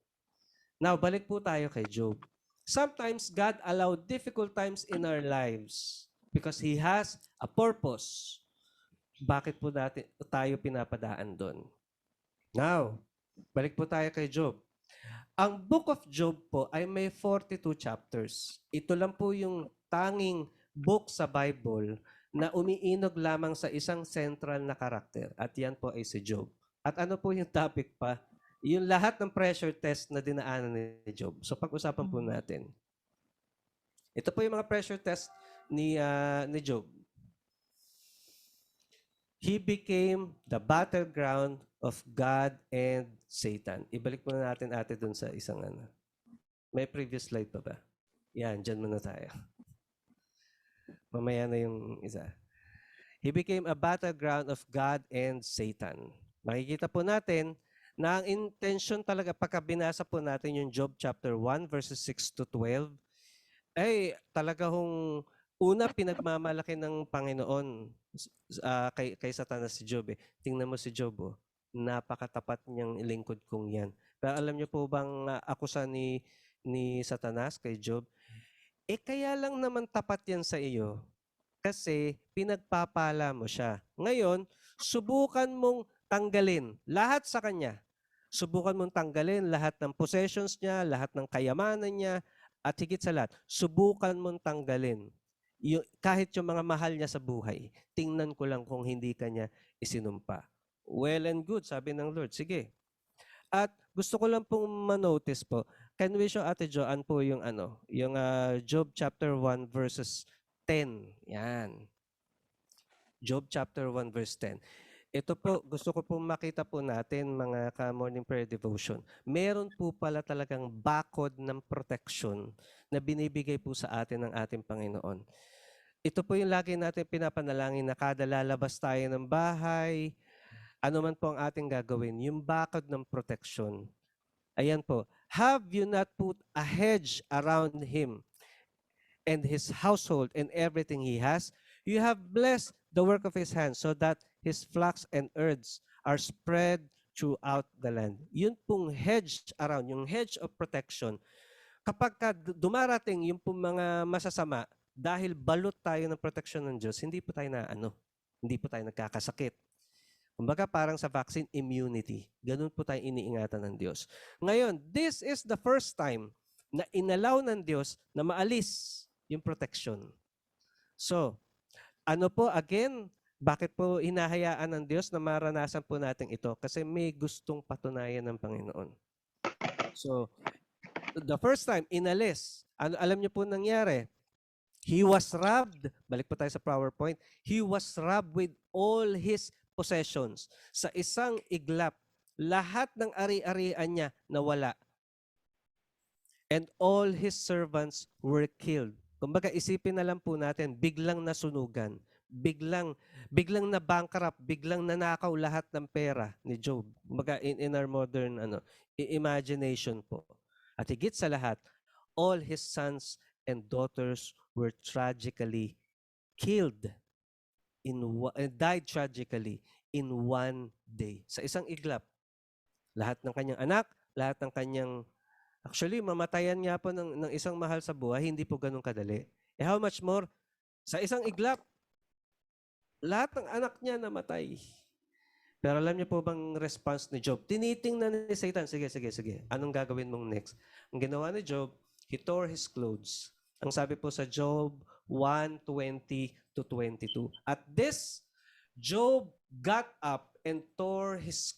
Now, balik po tayo kay Job. Sometimes God allowed difficult times in our lives because He has a purpose. Bakit po tayo pinapadaan doon? Now, balik po tayo kay Job. Ang Book of Job po ay may 42 chapters. Ito lang po yung tanging book sa Bible na umiinog lamang sa isang central na karakter. At yan po ay si Job. At ano po yung topic pa? Yung lahat ng pressure test na dinaanan ni Job. So pag-usapan po natin. Ito po yung mga pressure test ni Job. He became the battleground of God and Satan. Ibalik muna natin dun sa isang May previous slide pa ba? Yan, dyan muna tayo. Mamaya na yung isa. He became a battleground of God and Satan. Makikita po natin na ang intention talaga pagka binasa po natin yung Job chapter 1 verses 6 to 12, ay talaga hong una pinagmamalaki ng Panginoon kay Satanas si Job eh. Tingnan mo si Job oh. Napakatapat niyang lingkod kong yan. Pero alam niyo po bang akusa ni Satanas kay Job? Eh kaya lang naman tapat yan sa iyo kasi pinagpapala mo siya. Ngayon, subukan mong tanggalin lahat sa kanya. Subukan mong tanggalin lahat ng possessions niya, lahat ng kayamanan niya, at higit sa lahat, subukan mong tanggalin kahit yung mga mahal niya sa buhay. Tingnan ko lang kung hindi kanya isinumpa. Well and good, sabi ng Lord. Sige. At gusto ko lang pong manotice po, can we show Ate Joanne po yung Job chapter 1 verses 10. Yan. Job chapter 1 verse 10. Ito po, gusto ko pong makita po natin mga ka-morning prayer devotion. Meron po pala talagang bakod ng protection na binibigay po sa atin ng ating Panginoon. Ito po yung lagi natin pinapanalangin na kada lalabas tayo ng bahay, ano man po ang ating gagawin, yung bakod ng protection. Ayan po. Have you not put a hedge around him and his household and everything he has? You have blessed the work of his hands so that his flocks and herds are spread throughout the land. Yun pong hedge around, yung hedge of protection. Kapag dumarating yung pong mga masasama, dahil balot tayo ng protection ng Diyos, hindi po tayo hindi po tayo nagkakasakit. Kumbaga parang sa vaccine immunity. Ganun po tayo iniingatan ng Diyos. Ngayon, this is the first time na inalaw ng Diyos na maalis yung protection. So, ano po, again, bakit po hinahayaan ng Diyos na maranasan po natin ito? Kasi may gustong patunayan ng Panginoon. So, the first time, inalis. Alam niyo po nangyari? He was robbed. Balik po tayo sa PowerPoint. He was robbed with all his possessions. Sa isang iglap, lahat ng ari-arian niya nawala. And all his servants were killed. Kumbaga isipin na lang po natin, biglang nasunugan. Biglang na bankrupt, biglang nanakaw lahat ng pera ni Job. Kumbaga in our modern imagination po. At higit sa lahat, all his sons and daughters were tragically killed died tragically in one day. Sa isang iglap. Lahat ng kanyang anak, lahat ng kanyang actually mamatayan nga po ng isang mahal sa buhay, hindi po ganun kadali. How much more sa isang iglap, lahat ng anak niya namatay. Pero alam niyo po bang response ni Job? Tinitingnan ni Satan, sige. Anong gagawin mong next? Ang ginawa ni Job, he tore his clothes. Ang sabi po sa Job 1:20-22. At this, Job got up and tore his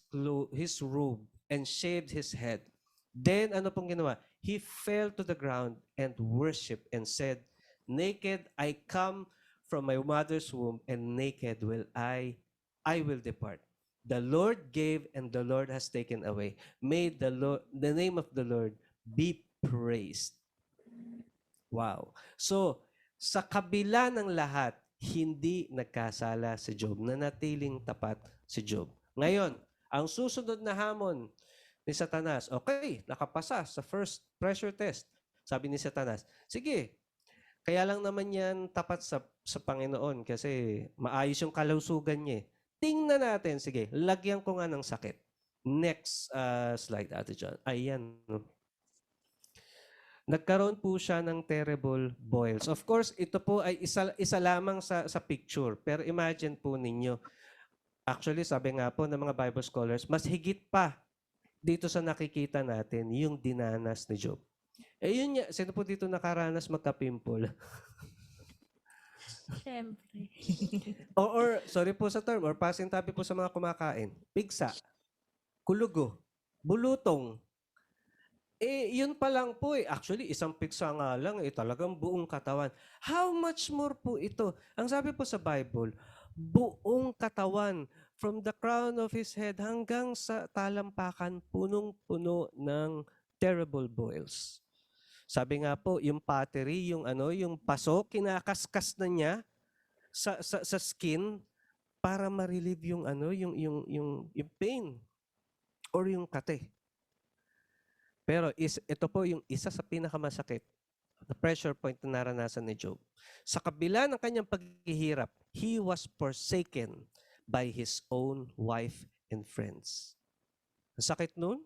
robe and shaved his head. Then, ano pong ginawa? He fell to the ground and worshiped and said, naked I come from my mother's womb, and naked will I will depart. The Lord gave, and the Lord has taken away. May the name of the Lord be praised. Wow. So, sa kabila ng lahat, hindi nagkasala si Job. Nanatiling tapat si Job. Ngayon, ang susunod na hamon ni Satanas, okay, nakapasa sa first pressure test. Sabi ni Satanas, sige, kaya lang naman yan tapat sa Panginoon kasi maayos yung kalusugan niya. Tingnan natin, sige, lagyan ko nga ng sakit. Next slide, Ate John. Ayan. Nagkaroon po siya ng terrible boils. Of course, ito po ay isa lamang sa picture. Pero imagine po ninyo, actually, sabi nga po ng mga Bible scholars, mas higit pa dito sa nakikita natin yung dinanas ni Job. Eh yun nga, sino po dito nakaranas magka-pimple? Siyempre. or, sorry po sa term, or pasintabi po sa mga kumakain. Pigsa, kulugo, bulutong. Eh, yun pa lang po eh. Actually, isang pigsa nga lang eh. Talagang buong katawan. How much more po ito? Ang sabi po sa Bible, buong katawan. From the crown of his head hanggang sa talampakan, punong-puno ng terrible boils. Sabi nga po, yung pottery, yung paso, kinakaskas na niya sa skin para ma-relieve yung pain. or yung kate. Pero ito po yung isa sa pinakamasakit na pressure point na naranasan ni Job. Sa kabila ng kanyang paghihirap, he was forsaken by his own wife and friends. Ang sakit nun.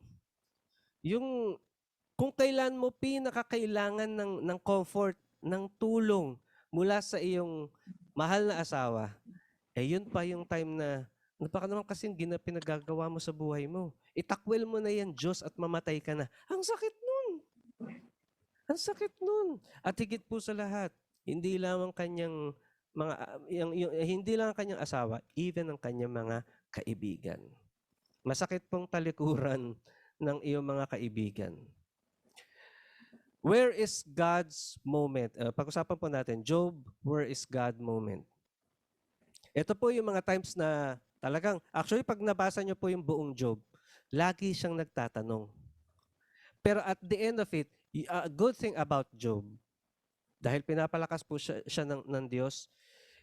Yung kung kailan mo pinakakailangan ng comfort, ng tulong mula sa iyong mahal na asawa, yun pa yung time na baka naman kasi pinagagawa mo sa buhay mo. Itakwil mo na yan, Diyos, at mamatay ka na. Ang sakit nun. Ang sakit nun. At higit po sa lahat, hindi lang ang kanyang hindi lang ang kanyang asawa, even ang kanyang mga kaibigan. Masakit pong talikuran ng iyong mga kaibigan. Where is God's moment? Pag-usapan po natin, Job, where is God moment? Ito po yung mga times na talagang, actually pag nabasa niyo po yung buong Job, lagi siyang nagtatanong. Pero at the end of it, a good thing about Job, dahil pinapalakas po siya ng Diyos,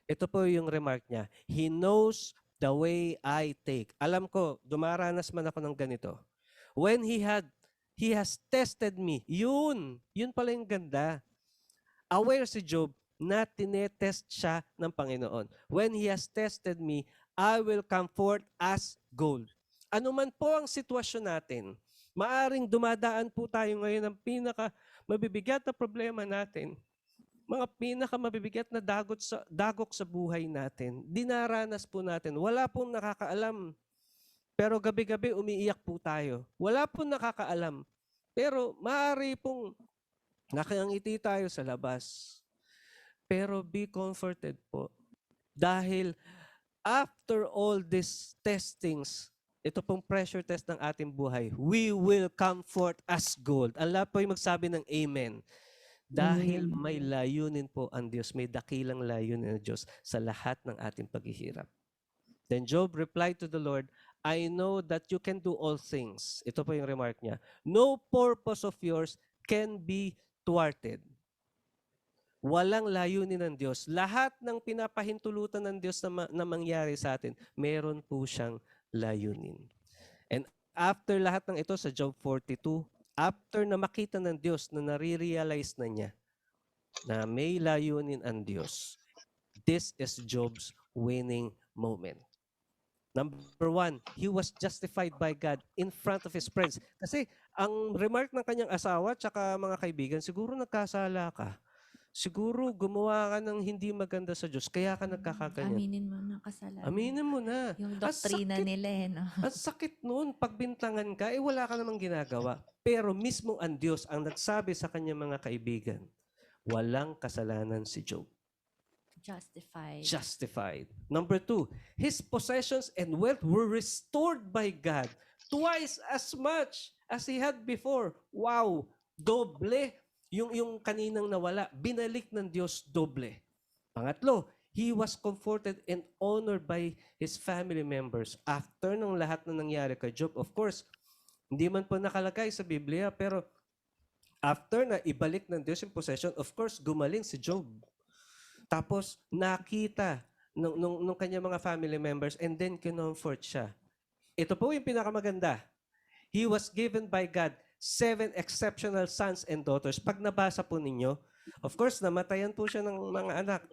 ito po yung remark niya, He knows the way I take. Alam ko, dumaranas man ako ng ganito. When He has tested me. Yun pala yung ganda. Aware si Job na tinetest siya ng Panginoon. When He has tested me, I will come forth as gold. Ano man po ang sitwasyon natin, maaring dumadaan po tayo ngayon ng pinaka-mabibigat na problema natin. Mga pinaka-mabibigat na dagok sa buhay natin. Dinaranas po natin. Wala pong nakakaalam. Pero gabi-gabi umiiyak po tayo. Wala pong nakakaalam. Pero maaari pong nakangiti tayo sa labas. Pero be comforted po. Dahil after all these testings, ito pong pressure test ng ating buhay, we will come forth as gold. Allah po yung magsabi ng amen. Dahil may layunin po ang Diyos, may dakilang layunin ng Diyos sa lahat ng ating paghihirap. Then Job replied to the Lord, I know that you can do all things. Ito po yung remark niya. No purpose of yours can be thwarted. Walang layunin ng Diyos. Lahat ng pinapahintulutan ng Diyos na mangyari sa atin, meron po siyang layunin. And after lahat ng ito sa Job 42, after na makita ng Diyos na nare-realize na niya na may layunin ang Diyos, this is Job's winning moment. Number 1, he was justified by God in front of his friends. Kasi ang remark ng kanyang asawa at mga kaibigan, siguro nagkasala ka. Siguro gumawa ka ng hindi maganda sa Diyos, kaya ka nagkakaganyan. Aminin mo na kasalanan. Aminin mo na. Yung doktrina nila no? Ang sakit noon, pagbintangan ka, wala ka namang ginagawa. Pero mismo ang Diyos ang nagsabi sa kanyang mga kaibigan, walang kasalanan si Job. Justified. Justified. Number 2, his possessions and wealth were restored by God twice as much as he had before. Wow! Doble. Yung kaninang nawala, binalik ng Diyos doble. Pangatlo, he was comforted and honored by his family members after ng lahat na nangyari kay Job. Of course, hindi man po nakalagay sa Biblia, pero after na ibalik ng Diyos yung possession, of course, gumaling si Job. Tapos, nakita nung kanya mga family members and then kinomfort siya. Ito po yung pinakamaganda. He was given by God 7 exceptional sons and daughters. Pag nabasa po ninyo, of course, namatayan po siya ng mga anak.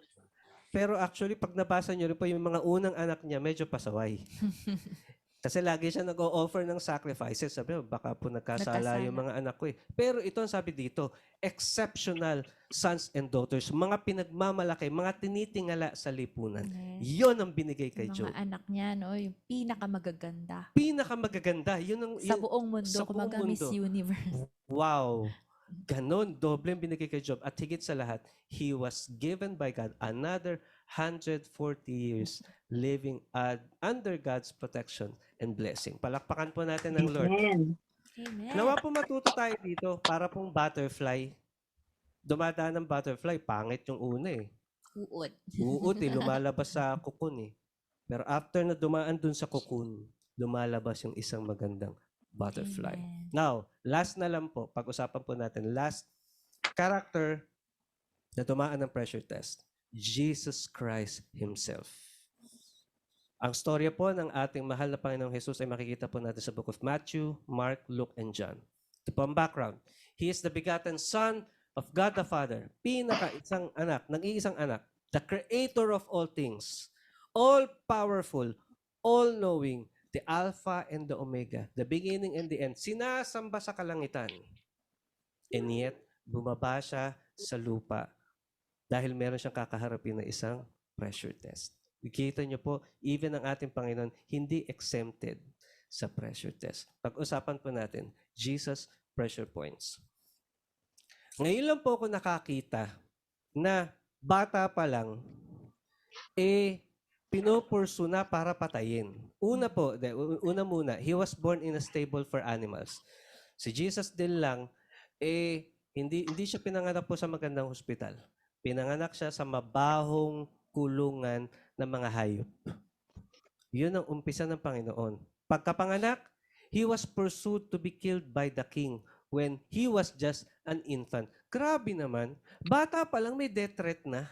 Pero actually, pag nabasa nyo rin po yung mga unang anak niya, medyo pasaway. Kasi lagi siya nag-o-offer ng sacrifices. Sabi, baka po nagkasala yung mga anak ko eh. Pero ito ang sabi dito, exceptional sons and daughters. Mga pinagmamalaki, mga tinitingala sa lipunan. Yes. Yun ang binigay kay Yung Job. mga anak niya, no? Yung pinakamagaganda. Pinakamagaganda. Sa buong mundo, sa buong kumaga Miss mundo. Universe. Wow. Ganon, doble ang binigay kay Job. At higit sa lahat, he was given by God another 140 years living under God's protection and blessing. Palakpakan po natin ng Lord. Amen. Nawa po matuto tayo dito para pong butterfly. Dumadaan ng butterfly, pangit yung una eh. Uod. Uod eh, lumalabas sa cocoon eh. Pero after na dumaan dun sa cocoon, lumalabas yung isang magandang butterfly. Amen. Now, last na lang po, pag-usapan po natin, last character na dumaan ng pressure test, Jesus Christ Himself. Ang storya po ng ating mahal na Panginoong Jesus ay makikita po natin sa book of Matthew, Mark, Luke, and John. Ito po ang background. He is the begotten Son of God the Father, pinaka-isang anak, nag-iisang anak, the creator of all things, all-powerful, all-knowing, the Alpha and the Omega, the beginning and the end, sinasamba sa kalangitan. And yet, bumaba siya sa lupa dahil meron siyang kakaharapin na isang pressure test. Kita niyo po, even ang ating Panginoon, hindi exempted sa pressure test. Pag-usapan po natin, Jesus pressure points. Ngayon lang po ako nakakita na bata pa lang, pinupursu na para patayin. Una muna, he was born in a stable for animals. Si Jesus din lang, hindi siya pinanganak po sa magandang hospital. Pinanganak siya sa mabahong kulungan ng mga hayop. Yun ang umpisa ng Panginoon. Pagkapanganak, he was pursued to be killed by the king when he was just an infant. Grabe naman. Bata pa lang may death threat na.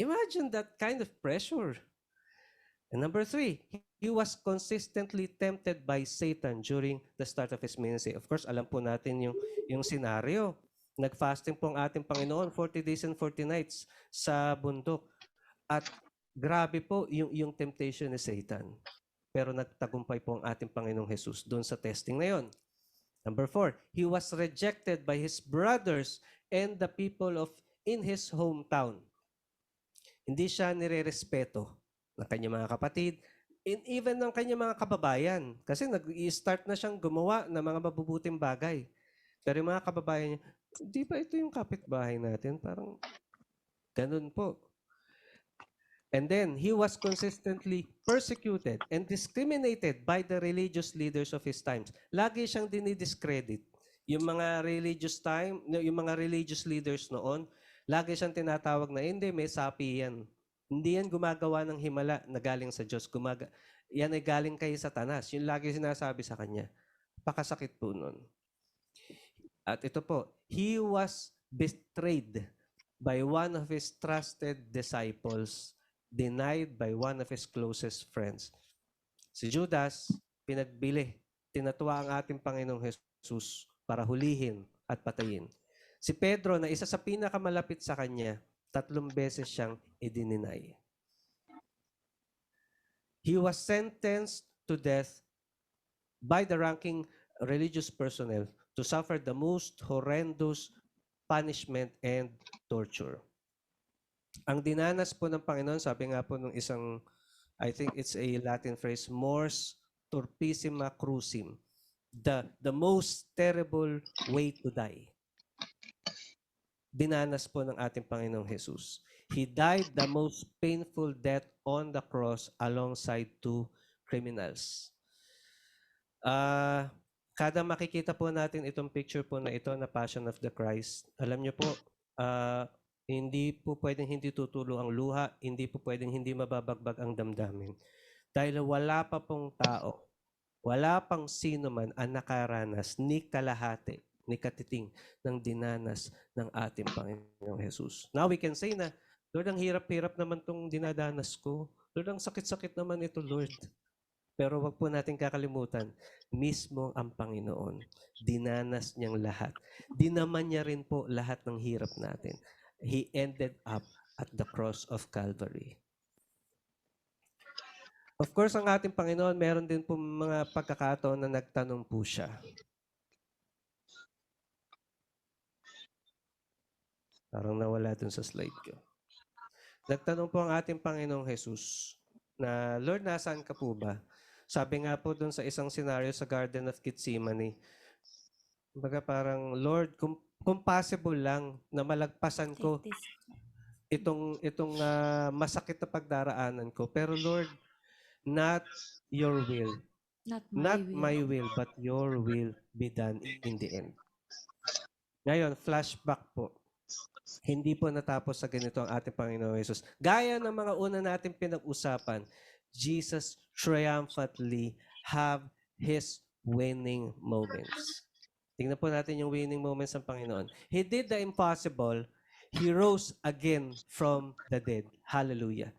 Imagine that kind of pressure. And number 3, he was consistently tempted by Satan during the start of his ministry. Of course, alam po natin yung scenario. Nag-fasting po ang ating Panginoon 40 days and 40 nights sa bundok. At grabe po yung temptation ni Satan. Pero nagtagumpay po ang ating Panginoong Jesus doon sa testing na yon. Number 4, he was rejected by his brothers and the people in his hometown. Hindi siya nire-respeto ng kanyang mga kapatid, and even ng kanyang mga kababayan. Kasi nag-i-start na siyang gumawa ng mga mabubuting bagay. Pero yung mga kababayan niya, di ba ito yung kapitbahay natin? Parang ganun po. And then, he was consistently persecuted and discriminated by the religious leaders of his times. Lagi siyang dinidiscredit. Yung mga religious leaders noon, lagi siyang tinatawag na, hindi, may sapi yan. Hindi yan gumagawa ng himala na galing sa Diyos. Yan ay galing kay Satanas. Yung lagi sinasabi sa kanya. Pakasakit po nun. At ito po, he was betrayed by one of his trusted disciples, denied by one of his closest friends. Si Judas, pinagbili. Tinatuwa ang ating Panginoong Jesus para hulihin at patayin. Si Pedro, na isa sa pinakamalapit sa kanya, 3 beses siyang i-deny. He was sentenced to death by the ranking religious personnel to suffer the most horrendous punishment and torture. Ang dinanas po ng Panginoon, sabi nga po ng isang, I think it's a Latin phrase, mors turpissima crucem, the most terrible way to die. Dinanas po ng ating Panginoong Jesus. He died the most painful death on the cross alongside 2 criminals. Kada makikita po natin itong picture po na ito na Passion of the Christ, alam niyo po, hindi po pwedeng hindi tutulo ang luha, hindi po pwedeng hindi mababagbag ang damdamin. Dahil wala pa pong tao, wala pang sino man ang nakaranas ni kalahati, ni katiting ng dinanas ng ating Panginoong Jesus. Now we can say na, Lord, ang hirap-hirap naman itong dinadanas ko. Lord, ang sakit-sakit naman ito, Lord. Pero wag po natin kakalimutan, mismo ang Panginoon, dinanas niyang lahat. Dinaman niya rin po lahat ng hirap natin. He ended up at the cross of Calvary. Of course, ang ating Panginoon, meron din po mga pagkakataon na nagtanong po siya. Parang nawala dun sa slide ko. Nagtanong po ang ating Panginoong Jesus na, Lord, nasaan ka po ba? Sabi nga po dun sa isang scenario sa Garden of Gethsemane, baga parang, Lord, kung possible lang na malagpasan ko itong masakit na pagdaraanan ko. Pero Lord, not your will. Not my will, but your will be done in the end. Ngayon, flashback po. Hindi po natapos sa ganito ang ating Panginoon Jesus. Gaya ng mga una natin pinag-usapan, Jesus triumphantly have His winning moments. Tingnan po natin yung winning moments ng Panginoon. He did the impossible. He rose again from the dead. Hallelujah.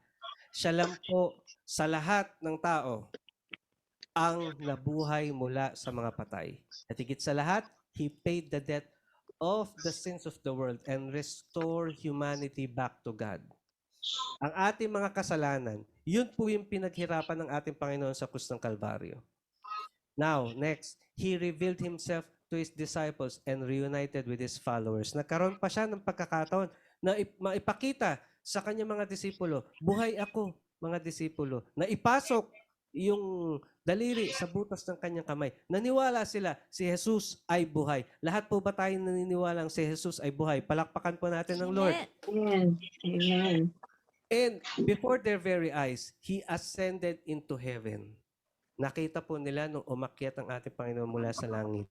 Siya lang po sa lahat ng tao ang nabuhay mula sa mga patay. At higit sa lahat, He paid the debt of the sins of the world and restore humanity back to God. Ang ating mga kasalanan, yun po yung pinaghirapan ng ating Panginoon sa krus ng Kalbaryo. Now, next, He revealed Himself to His disciples and reunited with His followers. Nagkaroon pa siya ng pagkakataon na maipakita sa kanyang mga disipulo, buhay ako, mga disipulo, na ipasok yung daliri sa butas ng kanyang kamay. Naniwala sila, si Jesus ay buhay. Lahat po ba tayo naniniwala si Jesus ay buhay? Palakpakan po natin ng Lord. Amen. Amen. Amen. And before their very eyes, He ascended into heaven. Nakita po nila nung umakyat ang ating Panginoon mula sa langit.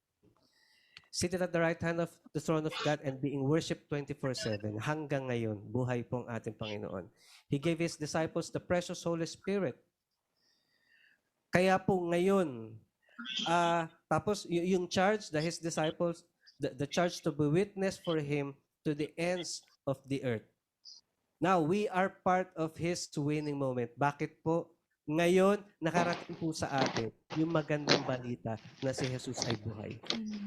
Seated at the right hand of the throne of God and being worshipped 24/7. Hanggang ngayon, buhay po ang ating Panginoon. He gave His disciples the precious Holy Spirit. Kaya po ngayon, tapos yung charge, His disciples, the charge to be witness for Him to the ends of the earth. Now, we are part of His winning moment. Bakit po? Ngayon, nakarating po sa atin yung magandang balita na si Jesus ay buhay.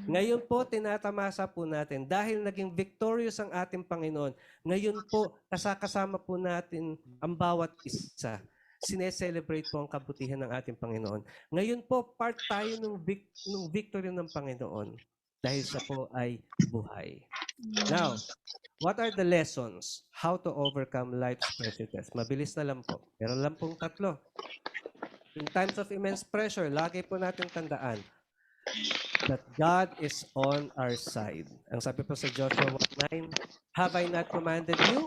Ngayon po, tinatamasa po natin dahil naging victorious ang ating Panginoon. Ngayon po, kasama po natin ang bawat isa. Sineselebrate po ang kabutihan ng ating Panginoon. Ngayon po, part tayo ng victory ng Panginoon dahil siya po ay buhay. Now, what are the lessons? How to overcome life's pressure test? Mabilis na lang po. Meron lang pong 3. In times of immense pressure, lagi po natin tandaan that God is on our side. Ang sabi po sa Joshua 1:9, have I not commanded you?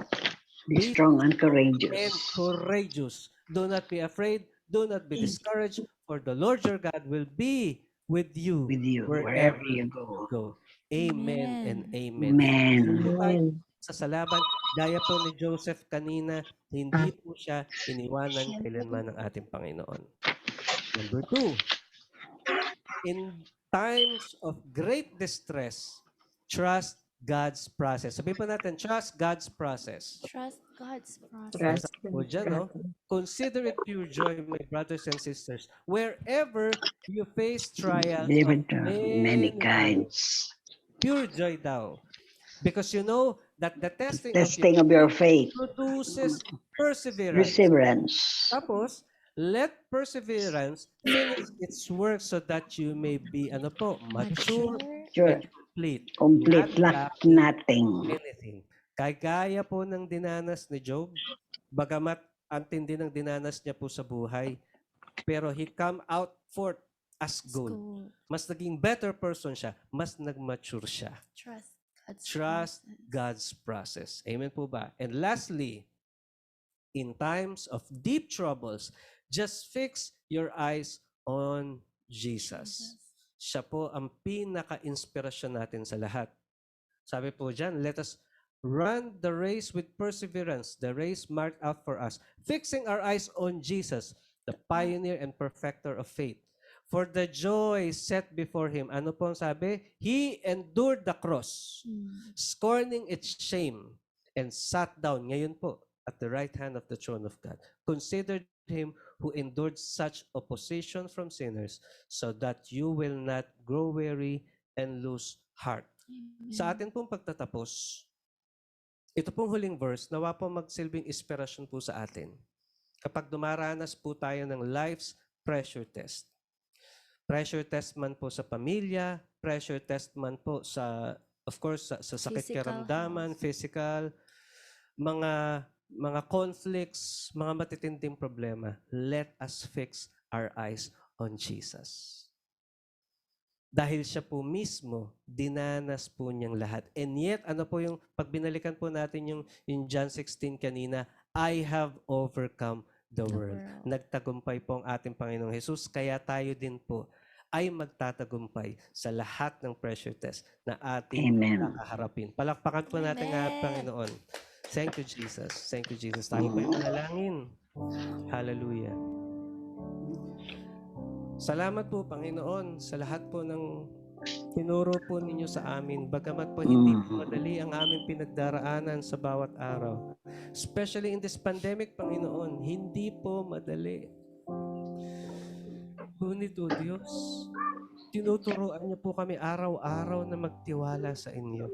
Be strong and And courageous. courageous. Do not be afraid. Do not be discouraged. For the Lord your God will be with you, With you wherever you go. go. Amen and amen. Amen. Hindi po tayo Amen. sa laban. Gaya po ni Joseph kanina, hindi po siya iniwanan kailanman ng ating Panginoon. Number 2, in times of great distress, trust God's process. Sabihin po natin, trust God's process. Trust God's process. Trust Po dyan, no? Consider it pure joy, my brothers and sisters, wherever you face trials of Different many many kinds. pure joy daw. Because you know that the testing Testing of your faith. produces perseverance. Perseverance. Tapos, let perseverance finish its work so that you may be, mature Sure. and complete. Complete. Not Lack nothing. anything. Kagaya po ng dinanas ni Job, bagamat ang tindi ng dinanas niya po sa buhay, pero he come out forth as gold. Mas naging better person siya, mas nag-mature siya. Trust God's process. Amen po ba? And lastly, in times of deep troubles, just fix your eyes on Jesus. Siya po ang pinaka-inspirasyon natin sa lahat. Sabi po dyan, let us run the race with perseverance, the race marked out for us, fixing our eyes on Jesus, the pioneer and perfecter of faith. For the joy set before Him, ano po ang sabi? He endured the cross, scorning its shame, and sat down, ngayon po, at the right hand of the throne of God. Consider Him who endured such opposition from sinners, so that you will not grow weary and lose heart. Sa atin pong pagtatapos, ito pong huling verse, nawa po magsilbing inspirasyon po sa atin. Kapag dumaranas po tayo ng life's pressure test. Pressure test man po sa pamilya, pressure test man po sa, of course, sa sakit Physical karamdaman, health. physical, mga conflicts, mga matitinding problema. Let us fix our eyes on Jesus. Dahil siya po mismo, dinanas po niyang lahat. And yet, ano po yung, pag binalikan po natin yung John 16 kanina, I have overcome the world. Nagtagumpay po ang ating Panginoong Jesus, kaya tayo din po ay magtatagumpay sa lahat ng pressure test na ating Amen. kakaharapin. Palakpakan po natin ang ating Panginoon. Thank you, Jesus. Thank you, Jesus. Tayo po yung manalangin. Hallelujah. Salamat po, Panginoon, sa lahat po ng Tinuro po ninyo sa amin, bagamat po hindi po madali ang aming pinagdaraanan sa bawat araw. Especially in this pandemic, Panginoon, hindi po madali. Ngunit, O Diyos, tinuturuan niyo po kami araw-araw na magtiwala sa inyo.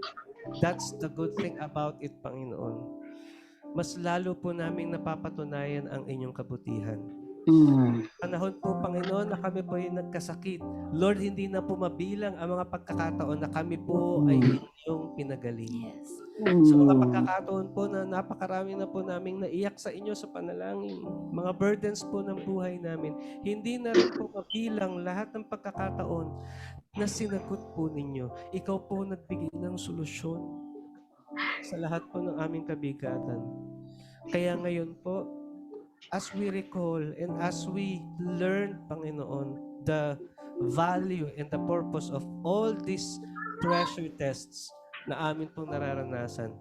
That's the good thing about it, Panginoon. Mas lalo po naming napapatunayan ang inyong kabutihan. Panahon po, Panginoon, na kami po ay nagkasakit. Lord, hindi na po mabilang ang mga pagkakataon na kami po ay inyong pinagaling. Yes. Sa mga pagkakataon po na napakarami na po naming naiyak sa inyo sa panalangin, mga burdens po ng buhay namin, hindi na rin po mabilang lahat ng pagkakataon na sinagot po ninyo. Ikaw po nagbigay ng solusyon sa lahat po ng aming kabigatan. Kaya ngayon po, as we recall and as we learn, Panginoon, the value and the purpose of all these pressure tests na amin pong nararanasan,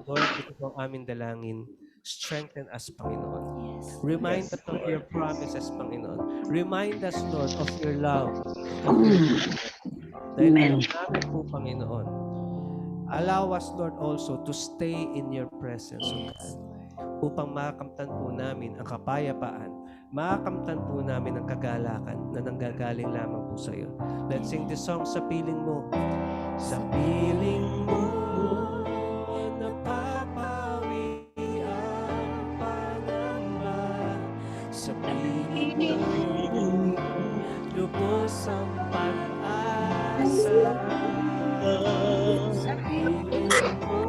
Lord, ito po ang aming dalangin. Strengthen us, Panginoon. Yes. Remind us of your promises, Panginoon. Remind us, Lord, of your love. Dahil alam namin po, Panginoon, allow us, Lord, also to stay in your presence, O God, upang makamtan po namin ang kapayapaan, makamtan po namin ang kagalakan na nanggagaling lamang po sa iyo. Let's sing this song, Sa Piling Mo. Sa piling mo, napapawi ang pangamba. Sa piling mo, lubos ang pag-asa. Sa piling mo,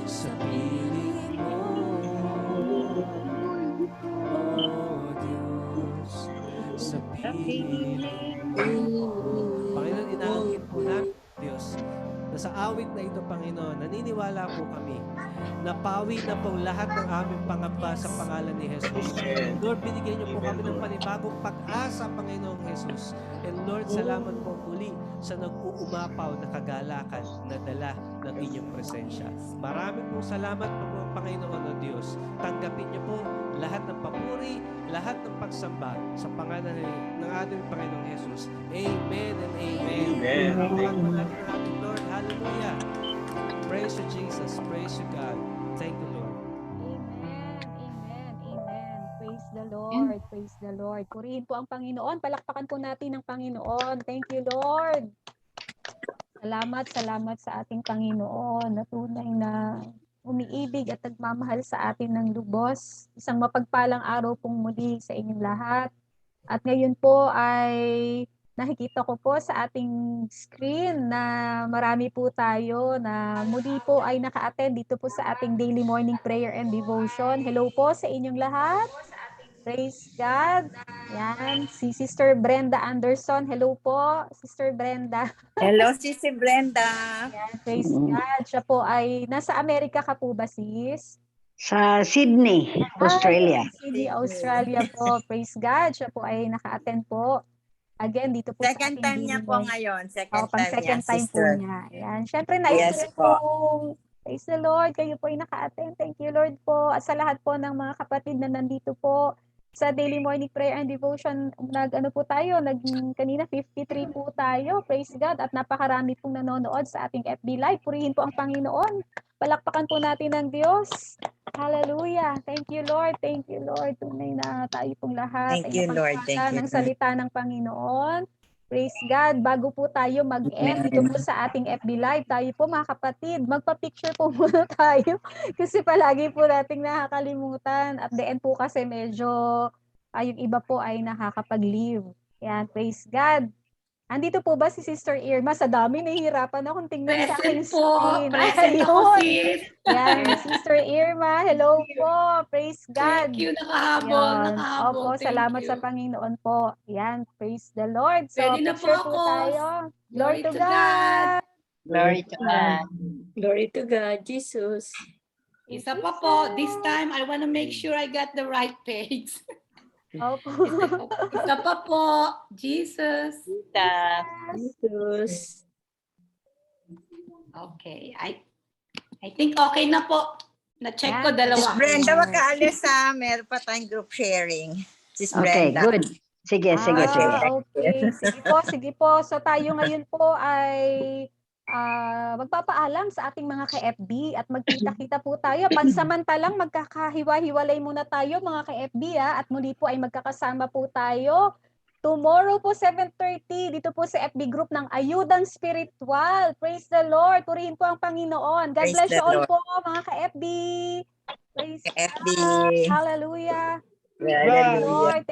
sa piling mo, oh Diyos, sa piling mo. Panginoon, inaangkin po namin, Diyos, na sa awit na ito, Panginoon, naniniwala po kami na pawi na po lahat ng aming pangamba sa pangalan ni Jesus. Lord, binigyan niyo po kami ng panibagong pag-asa, Panginoong Jesus. And Lord, salamat po muli sa nag-uumapaw na kagalakan na dala ng inyong presensya. Maraming pong salamat po, Panginoon o Diyos. Tanggapin niyo po lahat ng papuri, lahat ng pagsamba sa pangalan ng ating Panginoong Jesus. Amen and amen. Amen. Lord, hallelujah. Praise you, Jesus. Praise you, God. Thank you, Lord. Amen. Amen. Amen. Praise the Lord. Praise the Lord. Purihin po ang Panginoon. Palakpakan po natin ang Panginoon. Thank you, Lord. Salamat sa ating Panginoon na tunay na umiibig at nagmamahal sa atin ng lubos. Isang mapagpalang araw pong muli sa inyong lahat. At ngayon po ay nakikita ko po sa ating screen na marami po tayo na muli po ay naka-attend dito po sa ating daily morning prayer and devotion. Hello po sa inyong lahat. Praise God. Yan, si Sister Brenda Anderson. Hello po, Sister Brenda. Hello, Sisi Brenda. Yan, praise God. Siya po ay nasa Amerika ka po ba, sis? Sa Sydney, Australia. Sydney, Australia po. Praise God. Siya po ay naka-attend po. Again, dito po Second sa ating time niya daily po morning. ngayon. Oh, pang second time po sister. niya. Ayan. Siyempre, nais Yes ko po. Praise the Lord. Kayo po ay naka-attend. Thank you, Lord po. At sa lahat po ng mga kapatid na nandito po sa Daily Morning Prayer and Devotion, kanina 53 po tayo. Praise God. At napakarami pong nanonood sa ating FB Live. Purihin po ang Panginoon. Palakpakan po natin ng Diyos. Hallelujah. Thank you, Lord. Thank you, Lord. Tunay na tayo pong lahat Thank you, Lord. Thank you, ng Lord. salita ng Panginoon. Praise God. Bago po tayo mag-end dito po sa ating FB Live, tayo po mga kapatid, magpa-picture po muna tayo kasi palagi po nating nakakalimutan. At the end po kasi medyo yung iba po ay nakakapag-leave. Yan, praise God. Andito po ba si Sister Irma? Sa dami, nahihirapan akong tingnan sa aking screen. Present ako, Ayun. sis. Yan, Sister Irma, hello po. Praise God. Thank you, nakahabol. Yan. Nakahabol. Opo, Thank salamat you. sa Panginoon po. Yan, praise the Lord. So, Pwede na po picture po ako. tayo. Glory to God. Glory to God. Glory to God, Jesus. Isa pa po. This time, I want to make sure I got the right page. Opo. Isa pa po. Jesus. Jesus. Okay. I think okay na po. Na-check ko Yan. dalawa. Miss Brenda, wag ka alis ha. Meron pa tayong group sharing. Sis Okay, Brenda. good. Sige, sige, sige. Okay. Sige po. So tayo ngayon po ay magpapaalam sa ating mga ka-FB at magkita-kita po tayo. Pansamantalang magkakahiwa-hiwalay muna tayo mga ka-FB at muli po ay magkakasama po tayo. Tomorrow po 7:30 dito po sa FB group ng Ayudang Spiritual. Praise the Lord. Purihin po ang Panginoon. God Praise bless the you all Lord. po mga ka-FB. Praise FB. God. Hallelujah. Hallelujah. Lord,